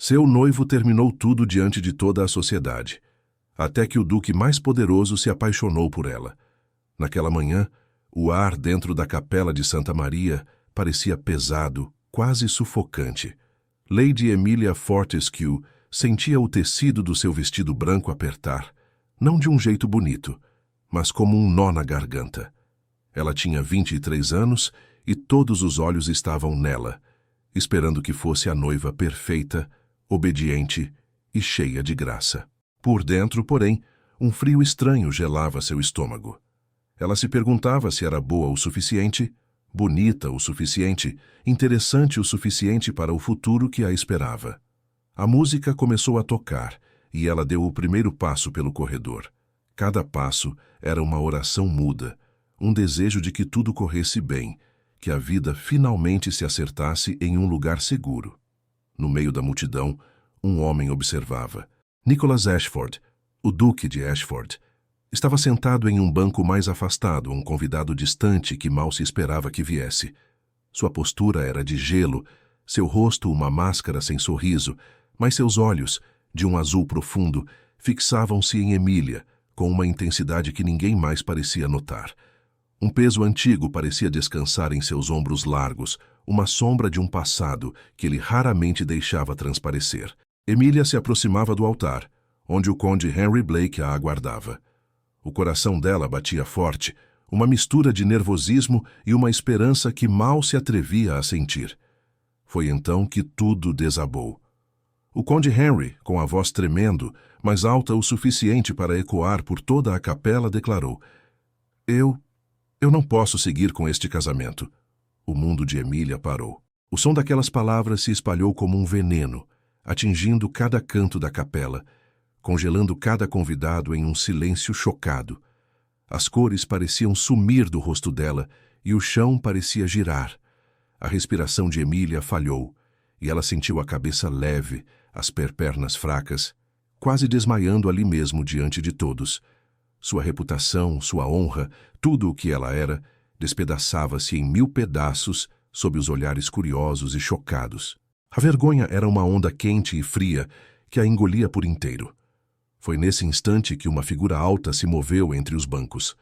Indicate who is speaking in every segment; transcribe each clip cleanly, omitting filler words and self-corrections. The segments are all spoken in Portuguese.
Speaker 1: Seu noivo terminou tudo diante de toda a sociedade, até que o duque mais poderoso se apaixonou por ela. Naquela manhã, o ar dentro da capela de Santa Maria parecia pesado, quase sufocante. Lady Emilia Fortescue sentia o tecido do seu vestido branco apertar, não de um jeito bonito, mas como um nó na garganta. Ela tinha 23 anos e todos os olhos estavam nela, esperando que fosse a noiva perfeita, obediente e cheia de graça. Por dentro, porém, um frio estranho gelava seu estômago. Ela se perguntava se era boa o suficiente, bonita o suficiente, interessante o suficiente para o futuro que a esperava. A música começou a tocar e ela deu o primeiro passo pelo corredor. Cada passo era uma oração muda, um desejo de que tudo corresse bem, que a vida finalmente se acertasse em um lugar seguro. No meio da multidão, um homem observava. Nicholas Ashford, o Duque de Ashford, estava sentado em um banco mais afastado, um convidado distante que mal se esperava que viesse. Sua postura era de gelo, seu rosto uma máscara sem sorriso, mas seus olhos, de um azul profundo, fixavam-se em Emília, com uma intensidade que ninguém mais parecia notar. Um peso antigo parecia descansar em seus ombros largos, uma sombra de um passado que ele raramente deixava transparecer. Emília se aproximava do altar, onde o conde Henry Blake a aguardava. O coração dela batia forte, uma mistura de nervosismo e uma esperança que mal se atrevia a sentir. Foi então que tudo desabou. O conde Henry, com a voz tremendo, mas alta o suficiente para ecoar por toda a capela, declarou: Eu não posso seguir com este casamento. O mundo de Emília parou. O som daquelas palavras se espalhou como um veneno, atingindo cada canto da capela, congelando cada convidado em um silêncio chocado. As cores pareciam sumir do rosto dela e o chão parecia girar. A respiração de Emília falhou e ela sentiu a cabeça leve, as pernas fracas, quase desmaiando ali mesmo diante de todos. Sua reputação, sua honra, tudo o que ela era, despedaçava-se em 1000 pedaços sob os olhares curiosos e chocados. A vergonha era uma onda quente e fria que a engolia por inteiro. Foi nesse instante que uma figura alta se moveu entre os bancos.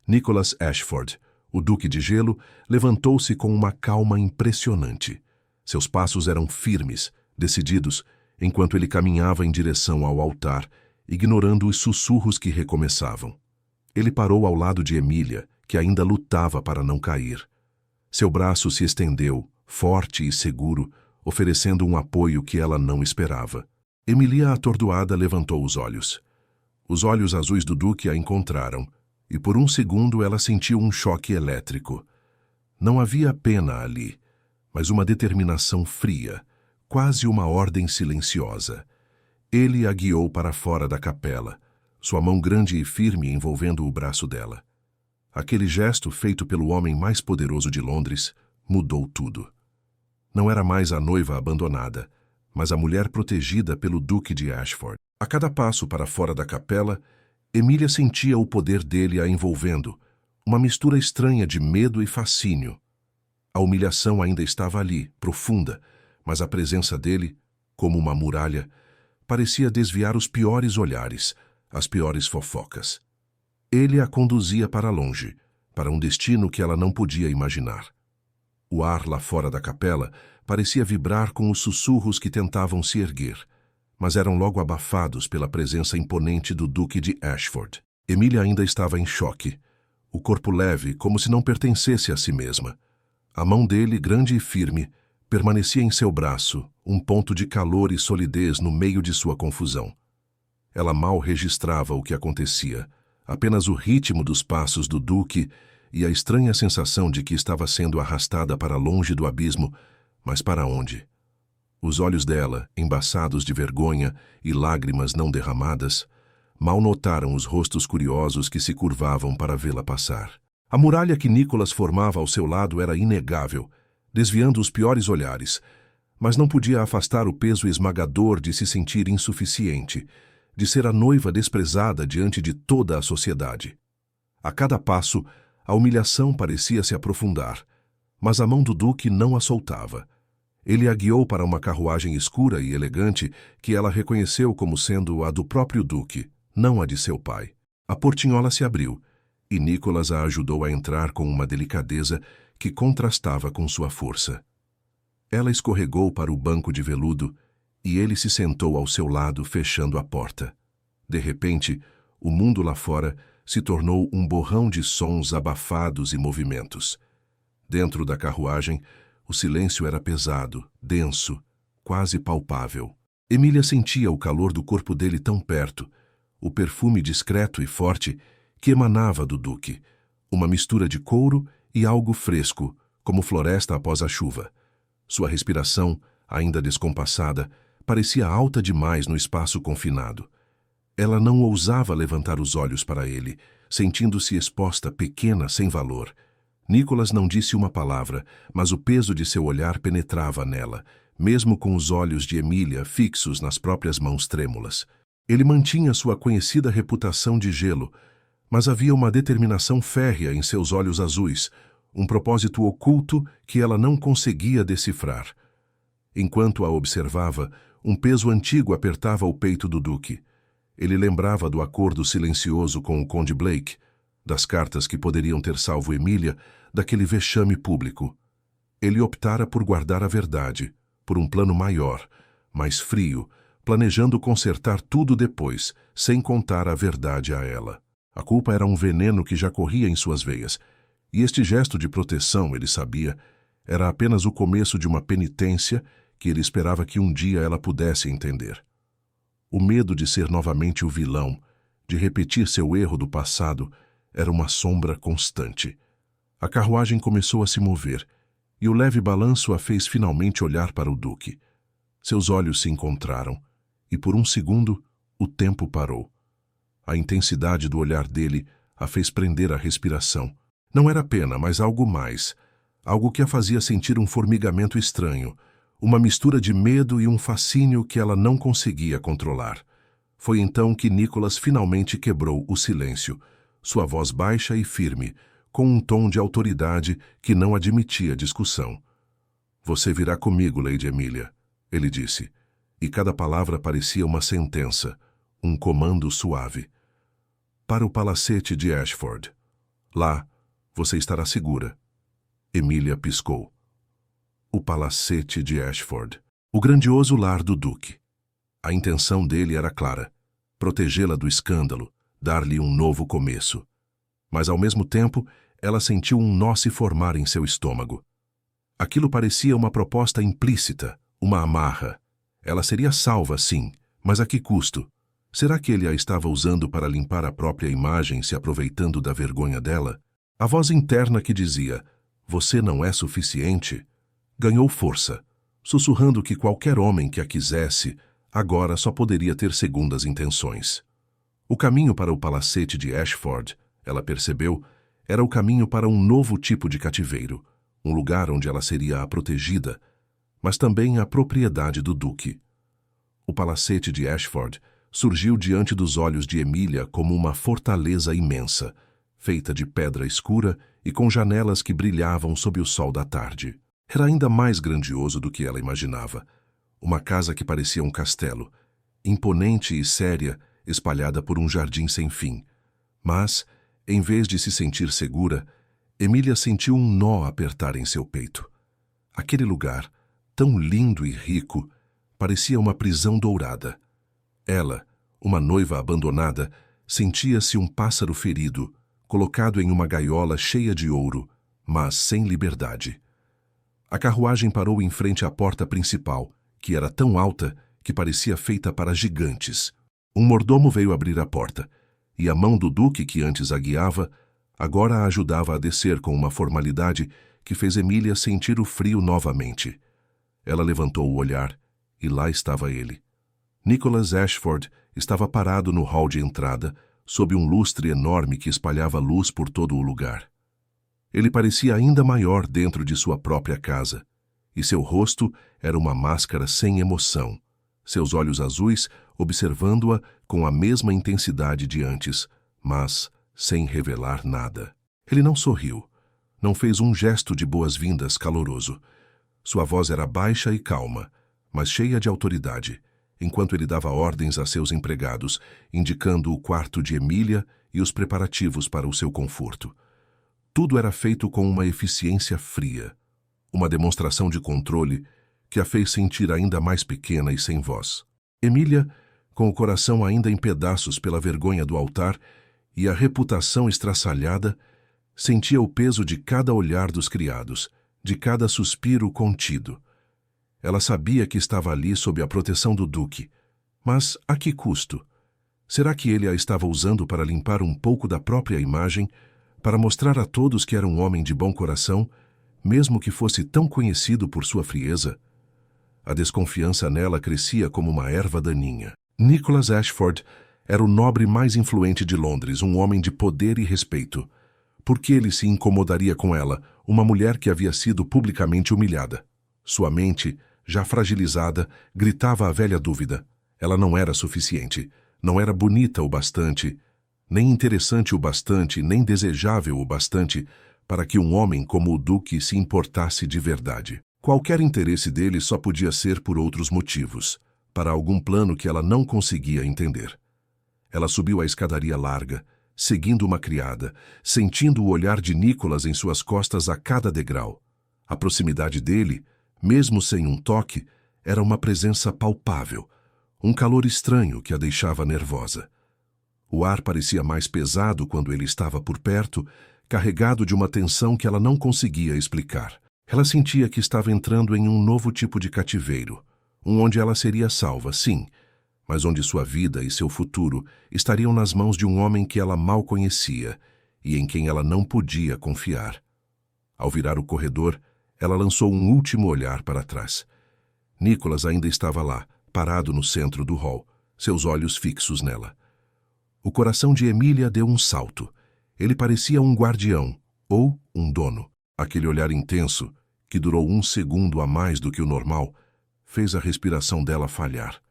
Speaker 1: Nicholas Ashford, o Duque de Gelo, levantou-se com uma calma impressionante. Seus passos eram firmes, decididos, enquanto ele caminhava em direção ao altar, ignorando os sussurros que recomeçavam. Ele parou ao lado de Emília, que ainda lutava para não cair. Seu braço se estendeu, forte e seguro, oferecendo um apoio que ela não esperava. Emília, atordoada, levantou os olhos. Os olhos azuis do Duque a encontraram, e por um segundo ela sentiu um choque elétrico. Não havia pena ali, mas uma determinação fria, quase uma ordem silenciosa. Ele a guiou para fora da capela, sua mão grande e firme envolvendo o braço dela. Aquele gesto feito pelo homem mais poderoso de Londres mudou tudo. Não era mais a noiva abandonada, mas a mulher protegida pelo Duque de Ashford. A cada passo para fora da capela, Emília sentia o poder dele a envolvendo, uma mistura estranha de medo e fascínio. A humilhação ainda estava ali, profunda, mas a presença dele, como uma muralha, parecia desviar os piores olhares, as piores fofocas. Ele a conduzia para longe, para um destino que ela não podia imaginar. O ar lá fora da capela parecia vibrar com os sussurros que tentavam se erguer, mas eram logo abafados pela presença imponente do Duque de Ashford. Emília ainda estava em choque, o corpo leve, como se não pertencesse a si mesma. A mão dele, grande e firme, permanecia em seu braço, um ponto de calor e solidez no meio de sua confusão. Ela mal registrava o que acontecia, apenas o ritmo dos passos do Duque e a estranha sensação de que estava sendo arrastada para longe do abismo, mas para onde? Os olhos dela, embaçados de vergonha e lágrimas não derramadas, mal notaram os rostos curiosos que se curvavam para vê-la passar. A muralha que Nicholas formava ao seu lado era inegável, desviando os piores olhares, mas não podia afastar o peso esmagador de se sentir insuficiente, de ser a noiva desprezada diante de toda a sociedade. A cada passo, a humilhação parecia se aprofundar, mas a mão do Duque não a soltava. Ele a guiou para uma carruagem escura e elegante que ela reconheceu como sendo a do próprio duque, não a de seu pai. A portinhola se abriu, e Nicholas a ajudou a entrar com uma delicadeza que contrastava com sua força. Ela escorregou para o banco de veludo e ele se sentou ao seu lado, fechando a porta. De repente, o mundo lá fora se tornou um borrão de sons abafados e movimentos. Dentro da carruagem, o silêncio era pesado, denso, quase palpável. Emília sentia o calor do corpo dele tão perto, o perfume discreto e forte que emanava do duque, uma mistura de couro e algo fresco, como floresta após a chuva. Sua respiração, ainda descompassada, parecia alta demais no espaço confinado. Ela não ousava levantar os olhos para ele, sentindo-se exposta, pequena, sem valor. Nicholas não disse uma palavra, mas o peso de seu olhar penetrava nela, mesmo com os olhos de Emília fixos nas próprias mãos trêmulas. Ele mantinha sua conhecida reputação de gelo, mas havia uma determinação férrea em seus olhos azuis, um propósito oculto que ela não conseguia decifrar. Enquanto a observava, um peso antigo apertava o peito do duque. Ele lembrava do acordo silencioso com o conde Blake, das cartas que poderiam ter salvo Emília daquele vexame público. Ele optara por guardar a verdade, por um plano maior, mais frio, planejando consertar tudo depois, sem contar a verdade a ela. A culpa era um veneno que já corria em suas veias, e este gesto de proteção, ele sabia, era apenas o começo de uma penitência que ele esperava que um dia ela pudesse entender. O medo de ser novamente o vilão, de repetir seu erro do passado, era uma sombra constante. A carruagem começou a se mover, e o leve balanço a fez finalmente olhar para o duque. Seus olhos se encontraram, e por um segundo o tempo parou. A intensidade do olhar dele a fez prender a respiração. Não era pena, mas algo mais, algo que a fazia sentir um formigamento estranho, uma mistura de medo e um fascínio que ela não conseguia controlar. Foi então que Nicholas finalmente quebrou o silêncio, sua voz baixa e firme, com um tom de autoridade que não admitia discussão. "Você virá comigo, Lady Emília", ele disse, e cada palavra parecia uma sentença, um comando suave. "Para o palacete de Ashford. Lá, você estará segura." Emília piscou. O palacete de Ashford. O grandioso lar do duque. A intenção dele era clara: protegê-la do escândalo, dar-lhe um novo começo. Mas, ao mesmo tempo, ela sentiu um nó se formar em seu estômago. Aquilo parecia uma proposta implícita, uma amarra. Ela seria salva, sim, mas a que custo? Será que ele a estava usando para limpar a própria imagem, se aproveitando da vergonha dela? A voz interna que dizia, "Você não é suficiente", ganhou força, sussurrando que qualquer homem que a quisesse, agora só poderia ter segundas intenções. O caminho para o palacete de Ashford, ela percebeu, era o caminho para um novo tipo de cativeiro, um lugar onde ela seria a protegida, mas também a propriedade do duque. O palacete de Ashford surgiu diante dos olhos de Emília como uma fortaleza imensa, feita de pedra escura e com janelas que brilhavam sob o sol da tarde. Era ainda mais grandioso do que ela imaginava. Uma casa que parecia um castelo, imponente e séria, espalhada por um jardim sem fim. Mas, em vez de se sentir segura, Emília sentiu um nó apertar em seu peito. Aquele lugar, tão lindo e rico, parecia uma prisão dourada. Ela, uma noiva abandonada, sentia-se um pássaro ferido, colocado em uma gaiola cheia de ouro, mas sem liberdade. A carruagem parou em frente à porta principal, que era tão alta que parecia feita para gigantes. Um mordomo veio abrir a porta, e a mão do duque que antes a guiava, agora a ajudava a descer com uma formalidade que fez Emília sentir o frio novamente. Ela levantou o olhar, e lá estava ele. Nicholas Ashford estava parado no hall de entrada, sob um lustre enorme que espalhava luz por todo o lugar. Ele parecia ainda maior dentro de sua própria casa, e seu rosto era uma máscara sem emoção, seus olhos azuis observando-a com a mesma intensidade de antes, mas sem revelar nada. Ele não sorriu, não fez um gesto de boas-vindas caloroso. Sua voz era baixa e calma, mas cheia de autoridade, enquanto ele dava ordens a seus empregados, indicando o quarto de Emília e os preparativos para o seu conforto. Tudo era feito com uma eficiência fria, uma demonstração de controle que a fez sentir ainda mais pequena e sem voz. Emília, com o coração ainda em pedaços pela vergonha do altar e a reputação estraçalhada, sentia o peso de cada olhar dos criados, de cada suspiro contido. Ela sabia que estava ali sob a proteção do duque, mas a que custo? Será que ele a estava usando para limpar um pouco da própria imagem, para mostrar a todos que era um homem de bom coração, mesmo que fosse tão conhecido por sua frieza? A desconfiança nela crescia como uma erva daninha. Nicholas Ashford era o nobre mais influente de Londres, um homem de poder e respeito. Por que ele se incomodaria com ela, uma mulher que havia sido publicamente humilhada? Sua mente, já fragilizada, gritava a velha dúvida. Ela não era suficiente, não era bonita o bastante, nem interessante o bastante, nem desejável o bastante para que um homem como o Duque se importasse de verdade. Qualquer interesse dele só podia ser por outros motivos, para algum plano que ela não conseguia entender. Ela subiu a escadaria larga, seguindo uma criada, sentindo o olhar de Nicholas em suas costas a cada degrau. A proximidade dele, mesmo sem um toque, era uma presença palpável, um calor estranho que a deixava nervosa. O ar parecia mais pesado quando ele estava por perto, carregado de uma tensão que ela não conseguia explicar. Ela sentia que estava entrando em um novo tipo de cativeiro, onde ela seria salva, sim, mas onde sua vida e seu futuro estariam nas mãos de um homem que ela mal conhecia e em quem ela não podia confiar. Ao virar o corredor, ela lançou um último olhar para trás. Nicholas ainda estava lá, parado no centro do hall, seus olhos fixos nela. O coração de Emília deu um salto. Ele parecia um guardião, ou um dono. Aquele olhar intenso, que durou 1 segundo a mais do que o normal, fez a respiração dela falhar.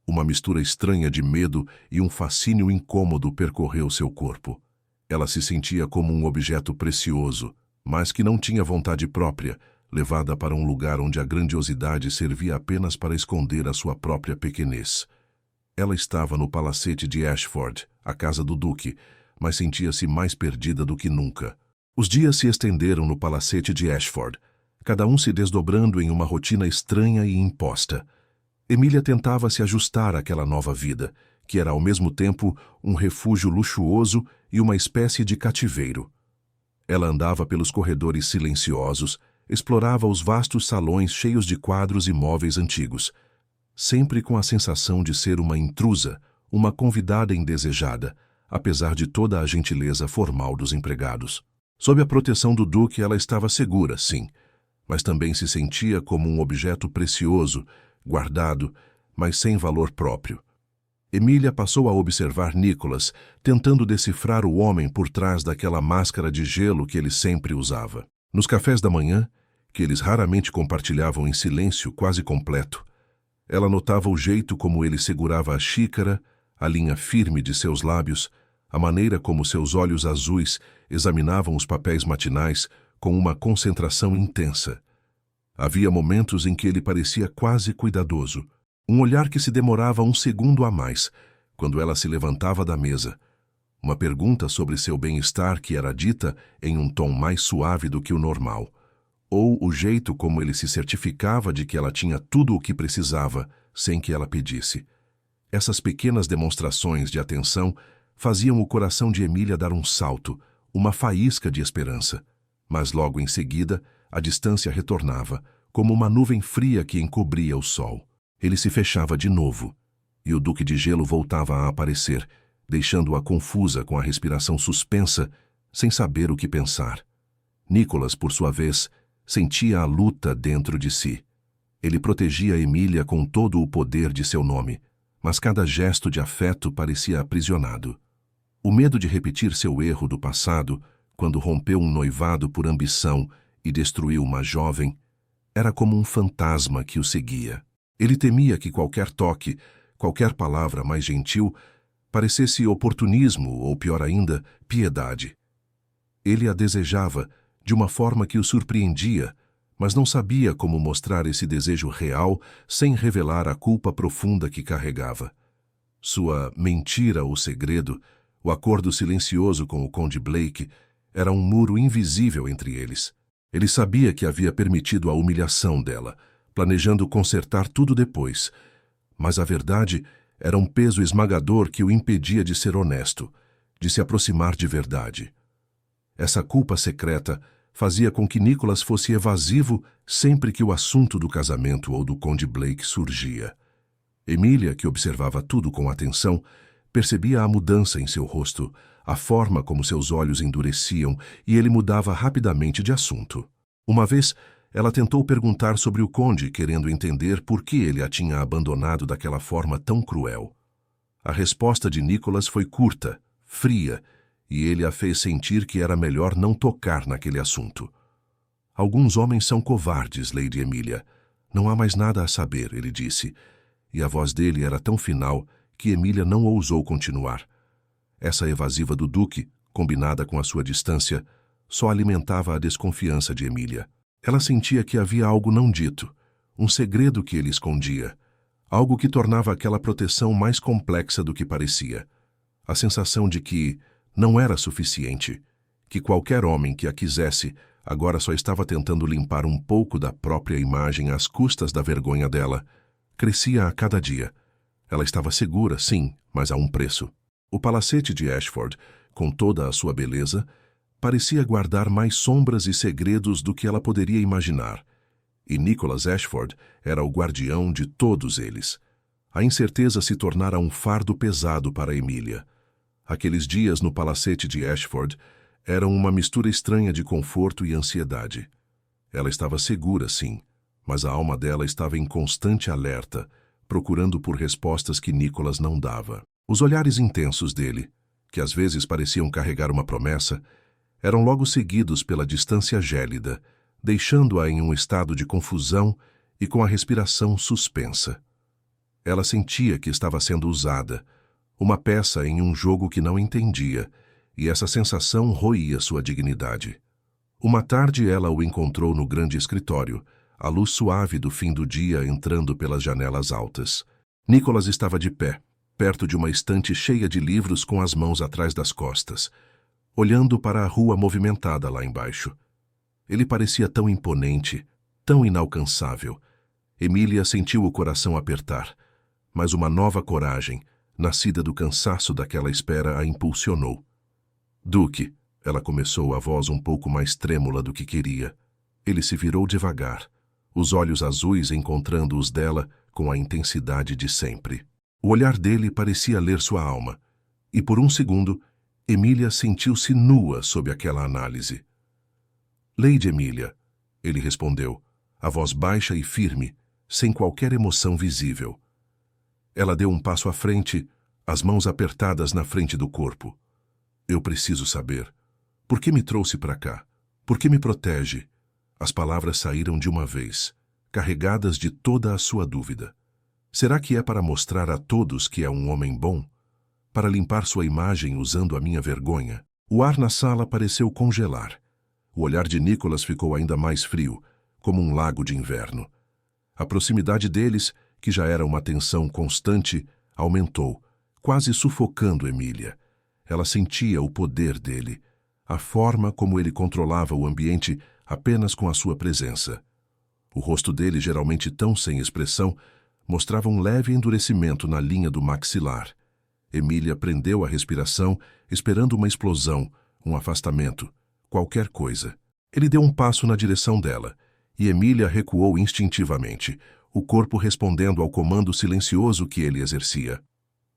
Speaker 1: Uma mistura estranha de medo e um fascínio incômodo percorreu seu corpo. Ela se sentia como um objeto precioso, mas que não tinha vontade própria, levada para um lugar onde a grandiosidade servia apenas para esconder a sua própria pequenez. Ela estava no palacete de Ashford, a casa do duque, mas sentia-se mais perdida do que nunca. Os dias se estenderam no palacete de Ashford, cada um se desdobrando em uma rotina estranha e imposta. Emília tentava se ajustar àquela nova vida, que era ao mesmo tempo um refúgio luxuoso e uma espécie de cativeiro. Ela andava pelos corredores silenciosos, explorava os vastos salões cheios de quadros e móveis antigos, sempre com a sensação de ser uma intrusa, uma convidada indesejada, apesar de toda a gentileza formal dos empregados. Sob a proteção do duque, ela estava segura, sim, mas também se sentia como um objeto precioso, guardado, mas sem valor próprio. Emília passou a observar Nicholas, tentando decifrar o homem por trás daquela máscara de gelo que ele sempre usava. Nos cafés da manhã, que eles raramente compartilhavam em silêncio quase completo, ela notava o jeito como ele segurava a xícara, a linha firme de seus lábios, a maneira como seus olhos azuis examinavam os papéis matinais com uma concentração intensa. Havia momentos em que ele parecia quase cuidadoso, um olhar que se demorava 1 segundo a mais, quando ela se levantava da mesa. Uma pergunta sobre seu bem-estar que era dita em um tom mais suave do que o normal, ou o jeito como ele se certificava de que ela tinha tudo o que precisava, sem que ela pedisse. Essas pequenas demonstrações de atenção faziam o coração de Emília dar um salto, uma faísca de esperança. Mas logo em seguida, a distância retornava, como uma nuvem fria que encobria o sol. Ele se fechava de novo, e o Duque de Gelo voltava a aparecer, deixando-a confusa com a respiração suspensa, sem saber o que pensar. Nicholas, por sua vez, sentia a luta dentro de si. Ele protegia Emília com todo o poder de seu nome, mas cada gesto de afeto parecia aprisionado. O medo de repetir seu erro do passado, quando rompeu um noivado por ambição e destruiu uma jovem, era como um fantasma que o seguia. Ele temia que qualquer toque, qualquer palavra mais gentil, parecesse oportunismo ou, pior ainda, piedade. Ele a desejava de uma forma que o surpreendia, mas não sabia como mostrar esse desejo real sem revelar a culpa profunda que carregava. Sua mentira ou segredo, o acordo silencioso com o Conde Blake, era um muro invisível entre eles. Ele sabia que havia permitido a humilhação dela, planejando consertar tudo depois. Mas a verdade era um peso esmagador que o impedia de ser honesto, de se aproximar de verdade. Essa culpa secreta fazia com que Nicholas fosse evasivo sempre que o assunto do casamento ou do Conde Blake surgia. Emília, que observava tudo com atenção, percebia a mudança em seu rosto, a forma como seus olhos endureciam, e ele mudava rapidamente de assunto. Uma vez, ela tentou perguntar sobre o conde, querendo entender por que ele a tinha abandonado daquela forma tão cruel. A resposta de Nicholas foi curta, fria, e ele a fez sentir que era melhor não tocar naquele assunto. Alguns homens são covardes, Lady Emília. Não há mais nada a saber, ele disse, e a voz dele era tão final que Emília não ousou continuar. Essa evasiva do duque, combinada com a sua distância, só alimentava a desconfiança de Emília. Ela sentia que havia algo não dito, um segredo que ele escondia, algo que tornava aquela proteção mais complexa do que parecia. A sensação de que não era suficiente, que qualquer homem que a quisesse agora só estava tentando limpar um pouco da própria imagem às custas da vergonha dela, crescia a cada dia. Ela estava segura, sim, mas a um preço. O palacete de Ashford, com toda a sua beleza, parecia guardar mais sombras e segredos do que ela poderia imaginar. E Nicholas Ashford era o guardião de todos eles. A incerteza se tornara um fardo pesado para Emília. Aqueles dias no palacete de Ashford eram uma mistura estranha de conforto e ansiedade. Ela estava segura, sim, mas a alma dela estava em constante alerta, procurando por respostas que Nicholas não dava. Os olhares intensos dele, que às vezes pareciam carregar uma promessa, eram logo seguidos pela distância gélida, deixando-a em um estado de confusão e com a respiração suspensa. Ela sentia que estava sendo usada, uma peça em um jogo que não entendia, e essa sensação roía sua dignidade. Uma tarde ela o encontrou no grande escritório, a luz suave do fim do dia entrando pelas janelas altas. Nicholas estava de pé, perto de uma estante cheia de livros com as mãos atrás das costas, olhando para a rua movimentada lá embaixo. Ele parecia tão imponente, tão inalcançável. Emília sentiu o coração apertar, mas uma nova coragem, nascida do cansaço daquela espera, a impulsionou. Duque, ela começou, a voz um pouco mais trêmula do que queria. Ele se virou devagar, os olhos azuis encontrando os dela com a intensidade de sempre. O olhar dele parecia ler sua alma, e por um segundo, Emília sentiu-se nua sob aquela análise. Lady Emília, ele respondeu, a voz baixa e firme, sem qualquer emoção visível. Ela deu um passo à frente, as mãos apertadas na frente do corpo. Eu preciso saber. Por que me trouxe para cá? Por que me protege? As palavras saíram de uma vez, carregadas de toda a sua dúvida. Será que é para mostrar a todos que é um homem bom? Para limpar sua imagem usando a minha vergonha? O ar na sala pareceu congelar. O olhar de Nicholas ficou ainda mais frio, como um lago de inverno. A proximidade deles, que já era uma tensão constante, aumentou, quase sufocando Emília. Ela sentia o poder dele, a forma como ele controlava o ambiente apenas com a sua presença. O rosto dele, geralmente tão sem expressão, mostrava um leve endurecimento na linha do maxilar. Emília prendeu a respiração, esperando uma explosão, um afastamento, qualquer coisa. Ele deu um passo na direção dela, e Emília recuou instintivamente, o corpo respondendo ao comando silencioso que ele exercia.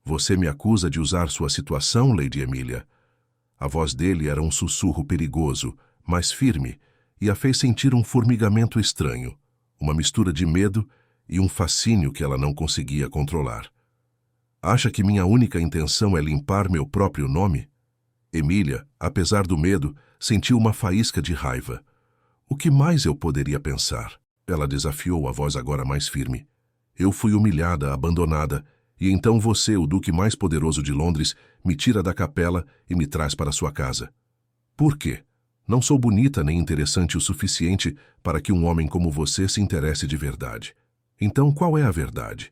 Speaker 1: Você me acusa de usar sua situação, Lady Emília? A voz dele era um sussurro perigoso, mas firme, e a fez sentir um formigamento estranho, uma mistura de medo e um fascínio que ela não conseguia controlar. Acha que minha única intenção é limpar meu próprio nome? Emília, apesar do medo, sentiu uma faísca de raiva. O que mais eu poderia pensar? Ela desafiou, a voz agora mais firme. Eu fui humilhada, abandonada, e então você, o duque mais poderoso de Londres, me tira da capela e me traz para sua casa. Por quê? Não sou bonita nem interessante o suficiente para que um homem como você se interesse de verdade. Então, qual é a verdade?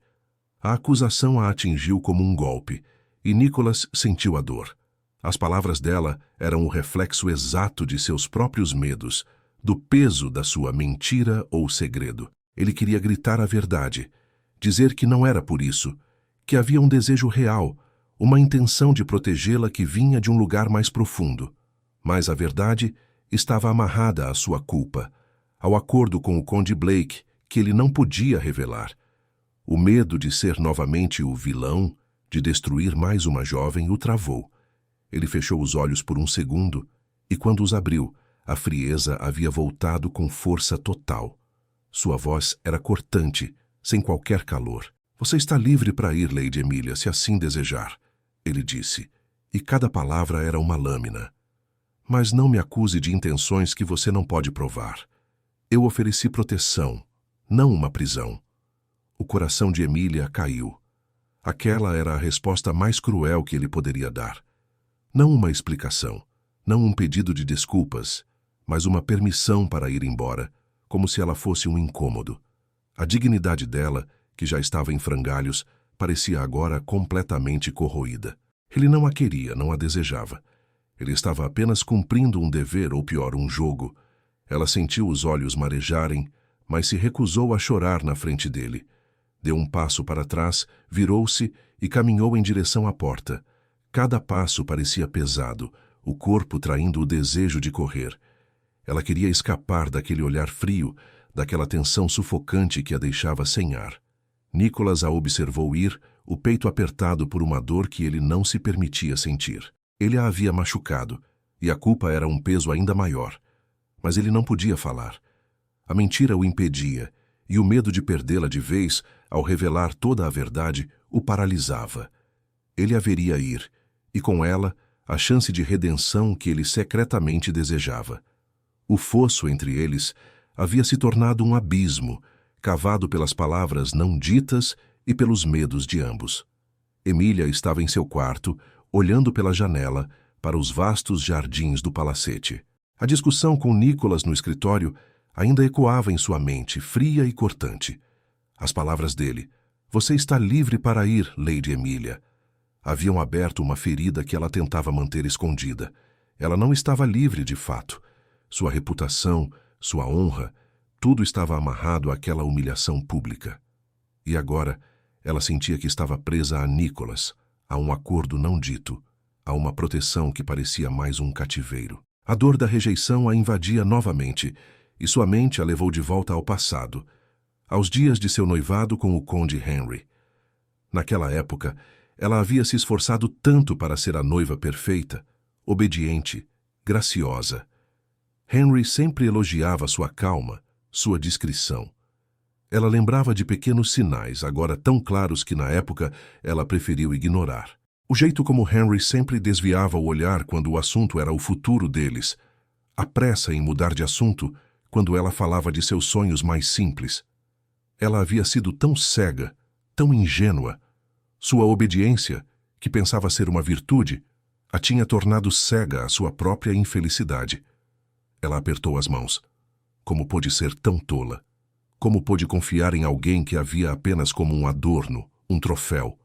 Speaker 1: A acusação a atingiu como um golpe, e Nicholas sentiu a dor. As palavras dela eram o reflexo exato de seus próprios medos, do peso da sua mentira ou segredo. Ele queria gritar a verdade, dizer que não era por isso, que havia um desejo real, uma intenção de protegê-la que vinha de um lugar mais profundo. Mas a verdade estava amarrada à sua culpa, ao acordo com o Conde Blake, que ele não podia revelar. O medo de ser novamente o vilão, de destruir mais uma jovem, o travou. Ele fechou os olhos por um segundo, e quando os abriu, a frieza havia voltado com força total. Sua voz era cortante, sem qualquer calor. Você está livre para ir, Lady Emilia, se assim desejar, ele disse, e cada palavra era uma lâmina. Mas não me acuse de intenções que você não pode provar. Eu ofereci proteção, não uma prisão. O coração de Emilia caiu. Aquela era a resposta mais cruel que ele poderia dar. Não uma explicação, não um pedido de desculpas, mas uma permissão para ir embora, como se ela fosse um incômodo. A dignidade dela, que já estava em frangalhos, parecia agora completamente corroída. Ele não a queria, não a desejava. Ele estava apenas cumprindo um dever, ou pior, um jogo. Ela sentiu os olhos marejarem, mas se recusou a chorar na frente dele. Deu um passo para trás, virou-se e caminhou em direção à porta. Cada passo parecia pesado, o corpo traindo o desejo de correr. Ela queria escapar daquele olhar frio, daquela tensão sufocante que a deixava sem ar. Nicholas a observou ir, o peito apertado por uma dor que ele não se permitia sentir. Ele a havia machucado, e a culpa era um peso ainda maior. Mas ele não podia falar. A mentira o impedia, e o medo de perdê-la de vez, ao revelar toda a verdade, o paralisava. Ele a veria ir, e com ela, a chance de redenção que ele secretamente desejava. O fosso entre eles havia se tornado um abismo, cavado pelas palavras não ditas e pelos medos de ambos. Emilia estava em seu quarto, olhando pela janela para os vastos jardins do palacete. A discussão com Nicholas no escritório ainda ecoava em sua mente, fria e cortante. As palavras dele, "Você está livre para ir, Lady Emilia", haviam aberto uma ferida que ela tentava manter escondida. Ela não estava livre de fato. Sua reputação, sua honra, tudo estava amarrado àquela humilhação pública. E agora, ela sentia que estava presa a Nicholas, a um acordo não dito, a uma proteção que parecia mais um cativeiro. A dor da rejeição a invadia novamente, e sua mente a levou de volta ao passado, aos dias de seu noivado com o Conde Henry. Naquela época, ela havia se esforçado tanto para ser a noiva perfeita, obediente, graciosa. Henry sempre elogiava sua calma, sua discrição. Ela lembrava de pequenos sinais, agora tão claros que na época ela preferiu ignorar. O jeito como Henry sempre desviava o olhar quando o assunto era o futuro deles. A pressa em mudar de assunto quando ela falava de seus sonhos mais simples. Ela havia sido tão cega, tão ingênua. Sua obediência, que pensava ser uma virtude, a tinha tornado cega à sua própria infelicidade. Ela apertou as mãos. Como pôde ser tão tola? Como pôde confiar em alguém que a via apenas como um adorno, um troféu?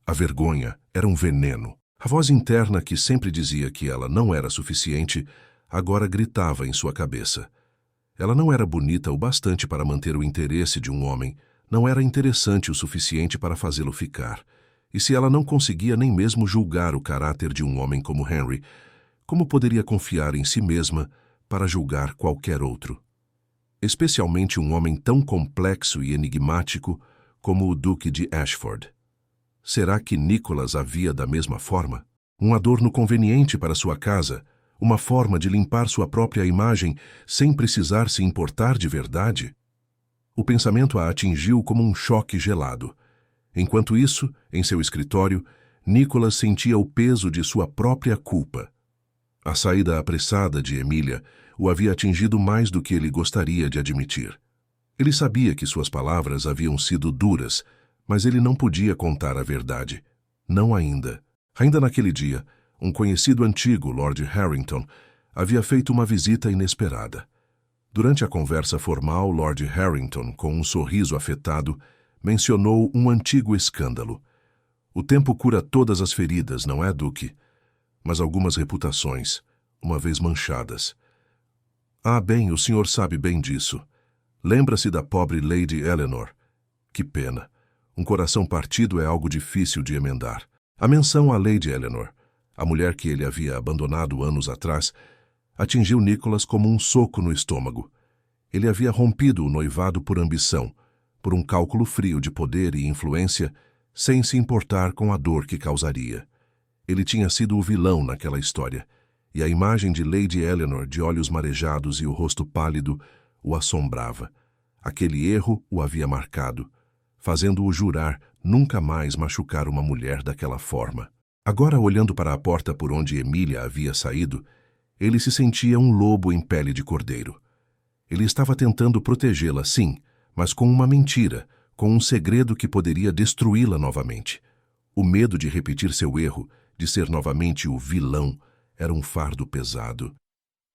Speaker 1: A vergonha era um veneno. A voz interna que sempre dizia que ela não era suficiente, agora gritava em sua cabeça. Ela não era bonita o bastante para manter o interesse de um homem, não era interessante o suficiente para fazê-lo ficar. E se ela não conseguia nem mesmo julgar o caráter de um homem como Henry, como poderia confiar em si mesma para julgar qualquer outro? Especialmente um homem tão complexo e enigmático como o Duque de Ashford. Será que Nicholas a via da mesma forma? Um adorno conveniente para sua casa, uma forma de limpar sua própria imagem sem precisar se importar de verdade? O pensamento a atingiu como um choque gelado. Enquanto isso, em seu escritório, Nicholas sentia o peso de sua própria culpa. A saída apressada de Emilia o havia atingido mais do que ele gostaria de admitir. Ele sabia que suas palavras haviam sido duras, mas ele não podia contar a verdade. Não ainda. Ainda naquele dia, um conhecido antigo, Lord Harrington, havia feito uma visita inesperada. Durante a conversa formal, Lord Harrington, com um sorriso afetado, mencionou um antigo escândalo. O tempo cura todas as feridas, não é, Duque? Mas algumas reputações, uma vez manchadas. Ah, bem, o senhor sabe bem disso. Lembra-se da pobre Lady Eleanor? Que pena. Um coração partido é algo difícil de emendar. A menção à Lady Eleanor, a mulher que ele havia abandonado anos atrás, atingiu Nicholas como um soco no estômago. Ele havia rompido o noivado por ambição, por um cálculo frio de poder e influência, sem se importar com a dor que causaria. Ele tinha sido o vilão naquela história, e a imagem de Lady Eleanor de olhos marejados e o rosto pálido o assombrava. Aquele erro o havia marcado, fazendo-o jurar nunca mais machucar uma mulher daquela forma. Agora, olhando para a porta por onde Emília havia saído, ele se sentia um lobo em pele de cordeiro. Ele estava tentando protegê-la, sim, mas com uma mentira, com um segredo que poderia destruí-la novamente. O medo de repetir seu erro, de ser novamente o vilão, era um fardo pesado.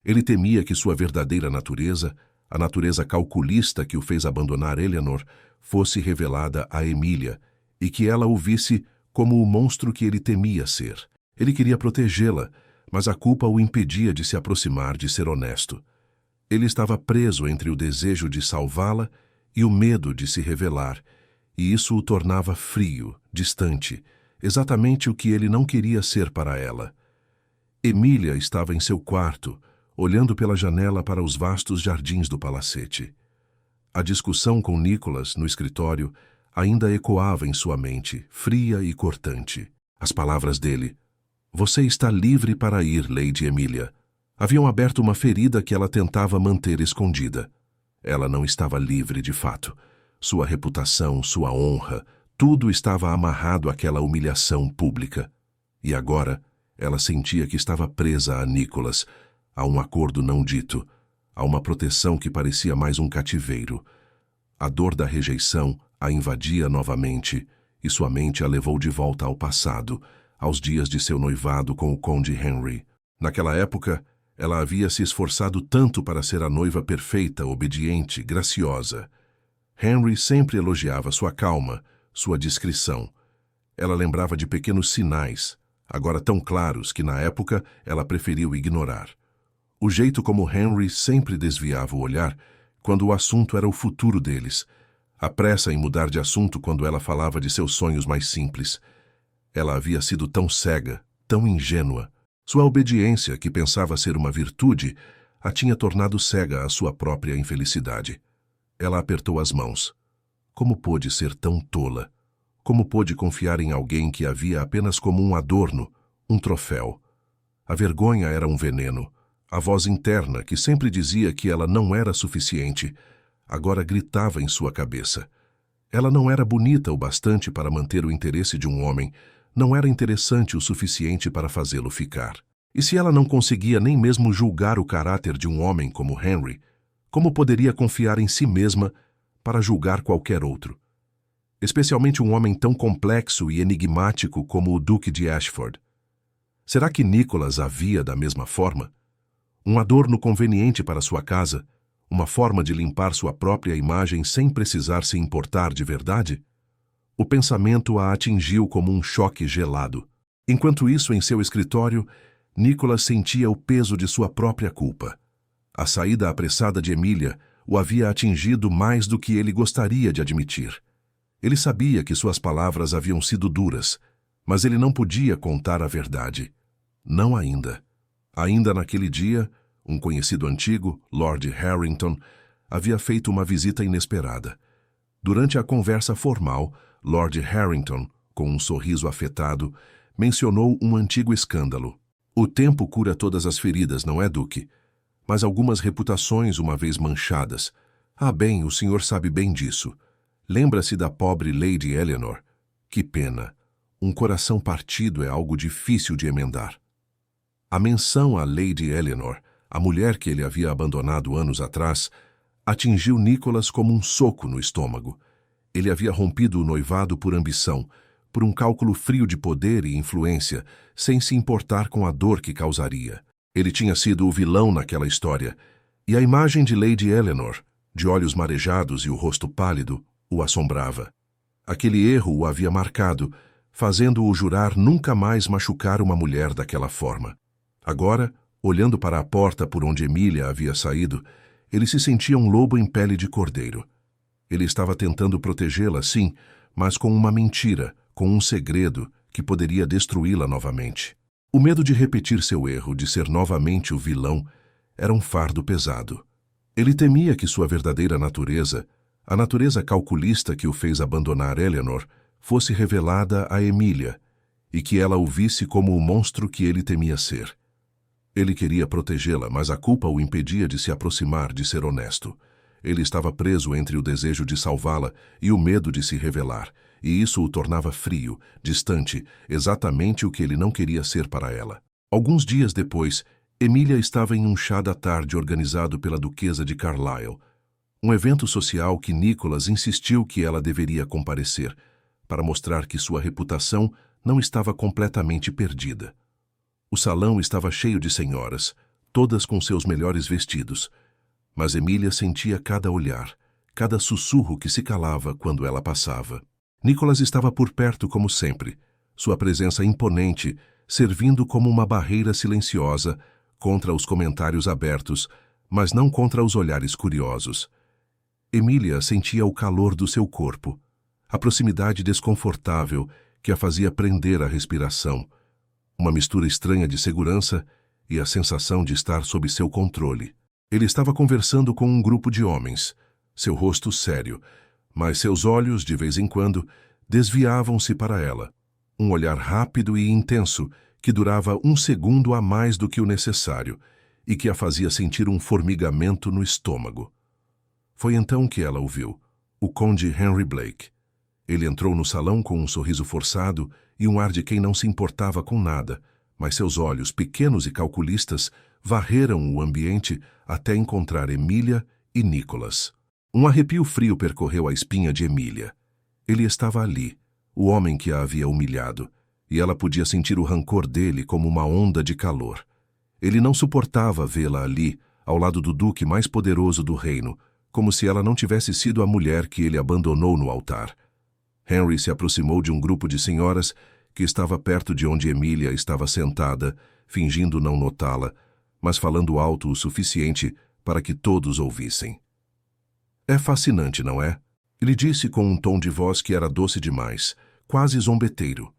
Speaker 1: Ele temia que sua verdadeira natureza, a natureza calculista que o fez abandonar Eleanor, fosse revelada a Emília e que ela o visse como o monstro que ele temia ser. Ele queria protegê-la, mas a culpa o impedia de se aproximar, de ser honesto. Ele estava preso entre o desejo de salvá-la e o medo de se revelar, e isso o tornava frio, distante, exatamente o que ele não queria ser para ela. Emília estava em seu quarto, olhando pela janela para os vastos jardins do palacete. A discussão com Nicholas, no escritório, ainda ecoava em sua mente, fria e cortante. As palavras dele: "Você está livre para ir, Lady Emília", haviam aberto uma ferida que ela tentava manter escondida. Ela não estava livre de fato. Sua reputação, sua honra, tudo estava amarrado àquela humilhação pública. E agora, ela sentia que estava presa a Nicholas, a um acordo não dito, a uma proteção que parecia mais um cativeiro. A dor da rejeição a invadia novamente, e sua mente a levou de volta ao passado, aos dias de seu noivado com o Conde Henry. Naquela época, ela havia se esforçado tanto para ser a noiva perfeita, obediente, graciosa. Henry sempre elogiava sua calma, sua discrição. Ela lembrava de pequenos sinais, agora tão claros que na época ela preferiu ignorar. O jeito como Henry sempre desviava o olhar quando o assunto era o futuro deles, a pressa em mudar de assunto quando ela falava de seus sonhos mais simples. Ela havia sido tão cega, tão ingênua. Sua obediência, que pensava ser uma virtude, a tinha tornado cega à sua própria infelicidade. Ela apertou as mãos. Como pôde ser tão tola? Como pôde confiar em alguém que a via apenas como um adorno, um troféu? A vergonha era um veneno. A voz interna, que sempre dizia que ela não era suficiente, agora gritava em sua cabeça. Ela não era bonita o bastante para manter o interesse de um homem, não era interessante o suficiente para fazê-lo ficar. E se ela não conseguia nem mesmo julgar o caráter de um homem como Henry, como poderia confiar em si mesma para julgar qualquer outro? Especialmente um homem tão complexo e enigmático como o Duque de Ashford. Será que Nicholas a via da mesma forma? Um adorno conveniente para sua casa, uma forma de limpar sua própria imagem sem precisar se importar de verdade? O pensamento a atingiu como um choque gelado. Enquanto isso, em seu escritório, Nicholas sentia o peso de sua própria culpa. A saída apressada de Emília o havia atingido mais do que ele gostaria de admitir. Ele sabia que suas palavras haviam sido duras, mas ele não podia contar a verdade. Não ainda. Ainda naquele dia, um conhecido antigo, Lord Harrington, havia feito uma visita inesperada. Durante a conversa formal, Lord Harrington, com um sorriso afetado, mencionou um antigo escândalo. O tempo cura todas as feridas, não é, Duque? Mas algumas reputações uma vez manchadas. Ah, bem, o senhor sabe bem disso. Lembra-se da pobre Lady Eleanor? Que pena. Um coração partido é algo difícil de emendar. A menção à Lady Eleanor, a mulher que ele havia abandonado anos atrás, atingiu Nicholas como um soco no estômago. Ele havia rompido o noivado por ambição, por um cálculo frio de poder e influência, sem se importar com a dor que causaria. Ele tinha sido o vilão naquela história, e a imagem de Lady Eleanor, de olhos marejados e o rosto pálido, o assombrava. Aquele erro o havia marcado, fazendo-o jurar nunca mais machucar uma mulher daquela forma. Agora, olhando para a porta por onde Emília havia saído, ele se sentia um lobo em pele de cordeiro. Ele estava tentando protegê-la, sim, mas com uma mentira, com um segredo que poderia destruí-la novamente. O medo de repetir seu erro, de ser novamente o vilão, era um fardo pesado. Ele temia que sua verdadeira natureza, a natureza calculista que o fez abandonar Eleanor, fosse revelada a Emília, e que ela o visse como o monstro que ele temia ser. Ele queria protegê-la, mas a culpa o impedia de se aproximar, de ser honesto. Ele estava preso entre o desejo de salvá-la e o medo de se revelar, e isso o tornava frio, distante, exatamente o que ele não queria ser para ela. Alguns dias depois, Emília estava em um chá da tarde organizado pela Duquesa de Carlisle, um evento social que Nicholas insistiu que ela deveria comparecer, para mostrar que sua reputação não estava completamente perdida. O salão estava cheio de senhoras, todas com seus melhores vestidos, mas Emília sentia cada olhar, cada sussurro que se calava quando ela passava. Nicholas estava por perto como sempre, sua presença imponente, servindo como uma barreira silenciosa contra os comentários abertos, mas não contra os olhares curiosos. Emília sentia o calor do seu corpo, a proximidade desconfortável que a fazia prender a respiração, uma mistura estranha de segurança e a sensação de estar sob seu controle. Ele estava conversando com um grupo de homens, seu rosto sério, mas seus olhos, de vez em quando, desviavam-se para ela. Um olhar rápido e intenso que durava um segundo a mais do que o necessário e que a fazia sentir um formigamento no estômago. Foi então que ela o viu, o conde Henry Blake. Ele entrou no salão com um sorriso forçado e um ar de quem não se importava com nada, mas seus olhos, pequenos e calculistas, varreram o ambiente até encontrar Emília e Nicholas. Um arrepio frio percorreu a espinha de Emília. Ele estava ali, o homem que a havia humilhado, e ela podia sentir o rancor dele como uma onda de calor. Ele não suportava vê-la ali, ao lado do duque mais poderoso do reino, como se ela não tivesse sido a mulher que ele abandonou no altar. Henry se aproximou de um grupo de senhoras que estava perto de onde Emília estava sentada, fingindo não notá-la, mas falando alto o suficiente para que todos ouvissem. É fascinante, não é? Ele disse com um tom de voz que era doce demais, quase zombeteiro.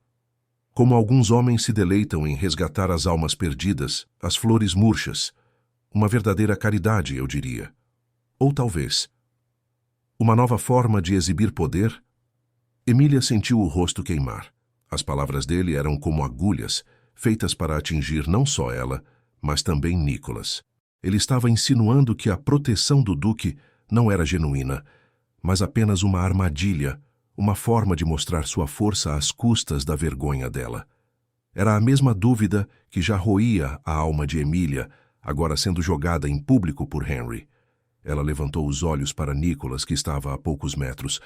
Speaker 1: Como alguns homens se deleitam em resgatar as almas perdidas, as flores murchas. Uma verdadeira caridade, eu diria. Ou talvez uma nova forma de exibir poder? Emília sentiu o rosto queimar. As palavras dele eram como agulhas, feitas para atingir não só ela, mas também Nicholas. Ele estava insinuando que a proteção do duque não era genuína, mas apenas uma armadilha, uma forma de mostrar sua força às custas da vergonha dela. Era a mesma dúvida que já roía a alma de Emília, agora sendo jogada em público por Henry. Ela levantou os olhos para Nicholas, que estava a poucos metros.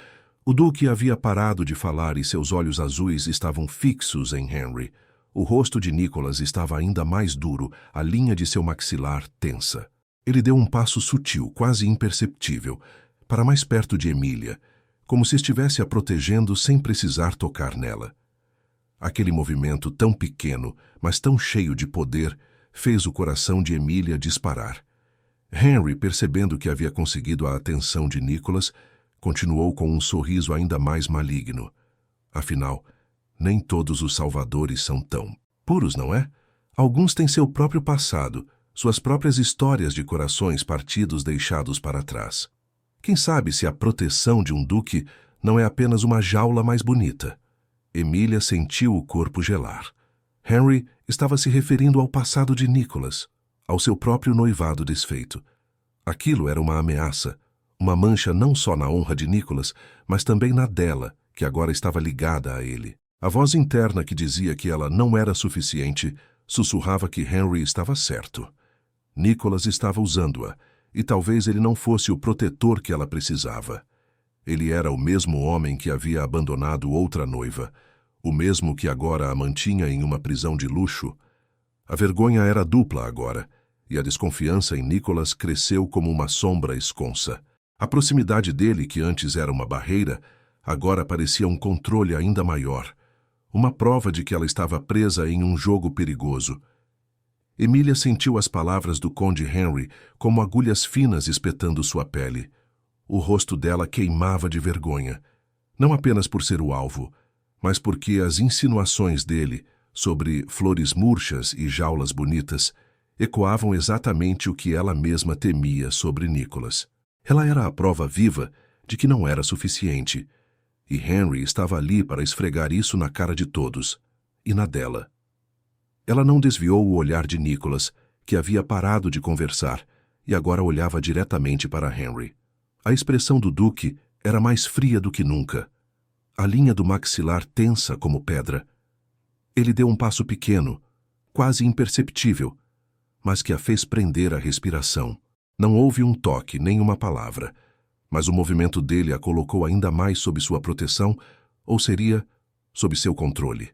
Speaker 1: O duque havia parado de falar e seus olhos azuis estavam fixos em Henry. O rosto de Nicholas estava ainda mais duro, a linha de seu maxilar tensa. Ele deu um passo sutil, quase imperceptível, para mais perto de Emília, como se estivesse a protegendo sem precisar tocar nela. Aquele movimento tão pequeno, mas tão cheio de poder, fez o coração de Emília disparar. Henry, percebendo que havia conseguido a atenção de Nicholas, continuou com um sorriso ainda mais maligno. Afinal, nem todos os salvadores são tão puros, não é? Alguns têm seu próprio passado, suas próprias histórias de corações partidos deixados para trás. Quem sabe se a proteção de um duque não é apenas uma jaula mais bonita? Emília sentiu o corpo gelar. Henry estava se referindo ao passado de Nicholas, ao seu próprio noivado desfeito. Aquilo era uma ameaça, uma mancha não só na honra de Nicholas, mas também na dela, que agora estava ligada a ele. A voz interna que dizia que ela não era suficiente sussurrava que Henry estava certo. Nicholas estava usando-a, e talvez ele não fosse o protetor que ela precisava. Ele era o mesmo homem que havia abandonado outra noiva, o mesmo que agora a mantinha em uma prisão de luxo. A vergonha era dupla agora, e a desconfiança em Nicholas cresceu como uma sombra esconsa. A proximidade dele, que antes era uma barreira, agora parecia um controle ainda maior, uma prova de que ela estava presa em um jogo perigoso. Emília sentiu as palavras do Conde Henry como agulhas finas espetando sua pele. O rosto dela queimava de vergonha, não apenas por ser o alvo, mas porque as insinuações dele sobre flores murchas e jaulas bonitas ecoavam exatamente o que ela mesma temia sobre Nicholas. Ela era a prova viva de que não era suficiente, e Henry estava ali para esfregar isso na cara de todos, e na dela. Ela não desviou o olhar de Nicholas, que havia parado de conversar, e agora olhava diretamente para Henry. A expressão do Duque era mais fria do que nunca, a linha do maxilar tensa como pedra. Ele deu um passo pequeno, quase imperceptível, mas que a fez prender a respiração. Não houve um toque, nem uma palavra, mas o movimento dele a colocou ainda mais sob sua proteção, ou seria, sob seu controle.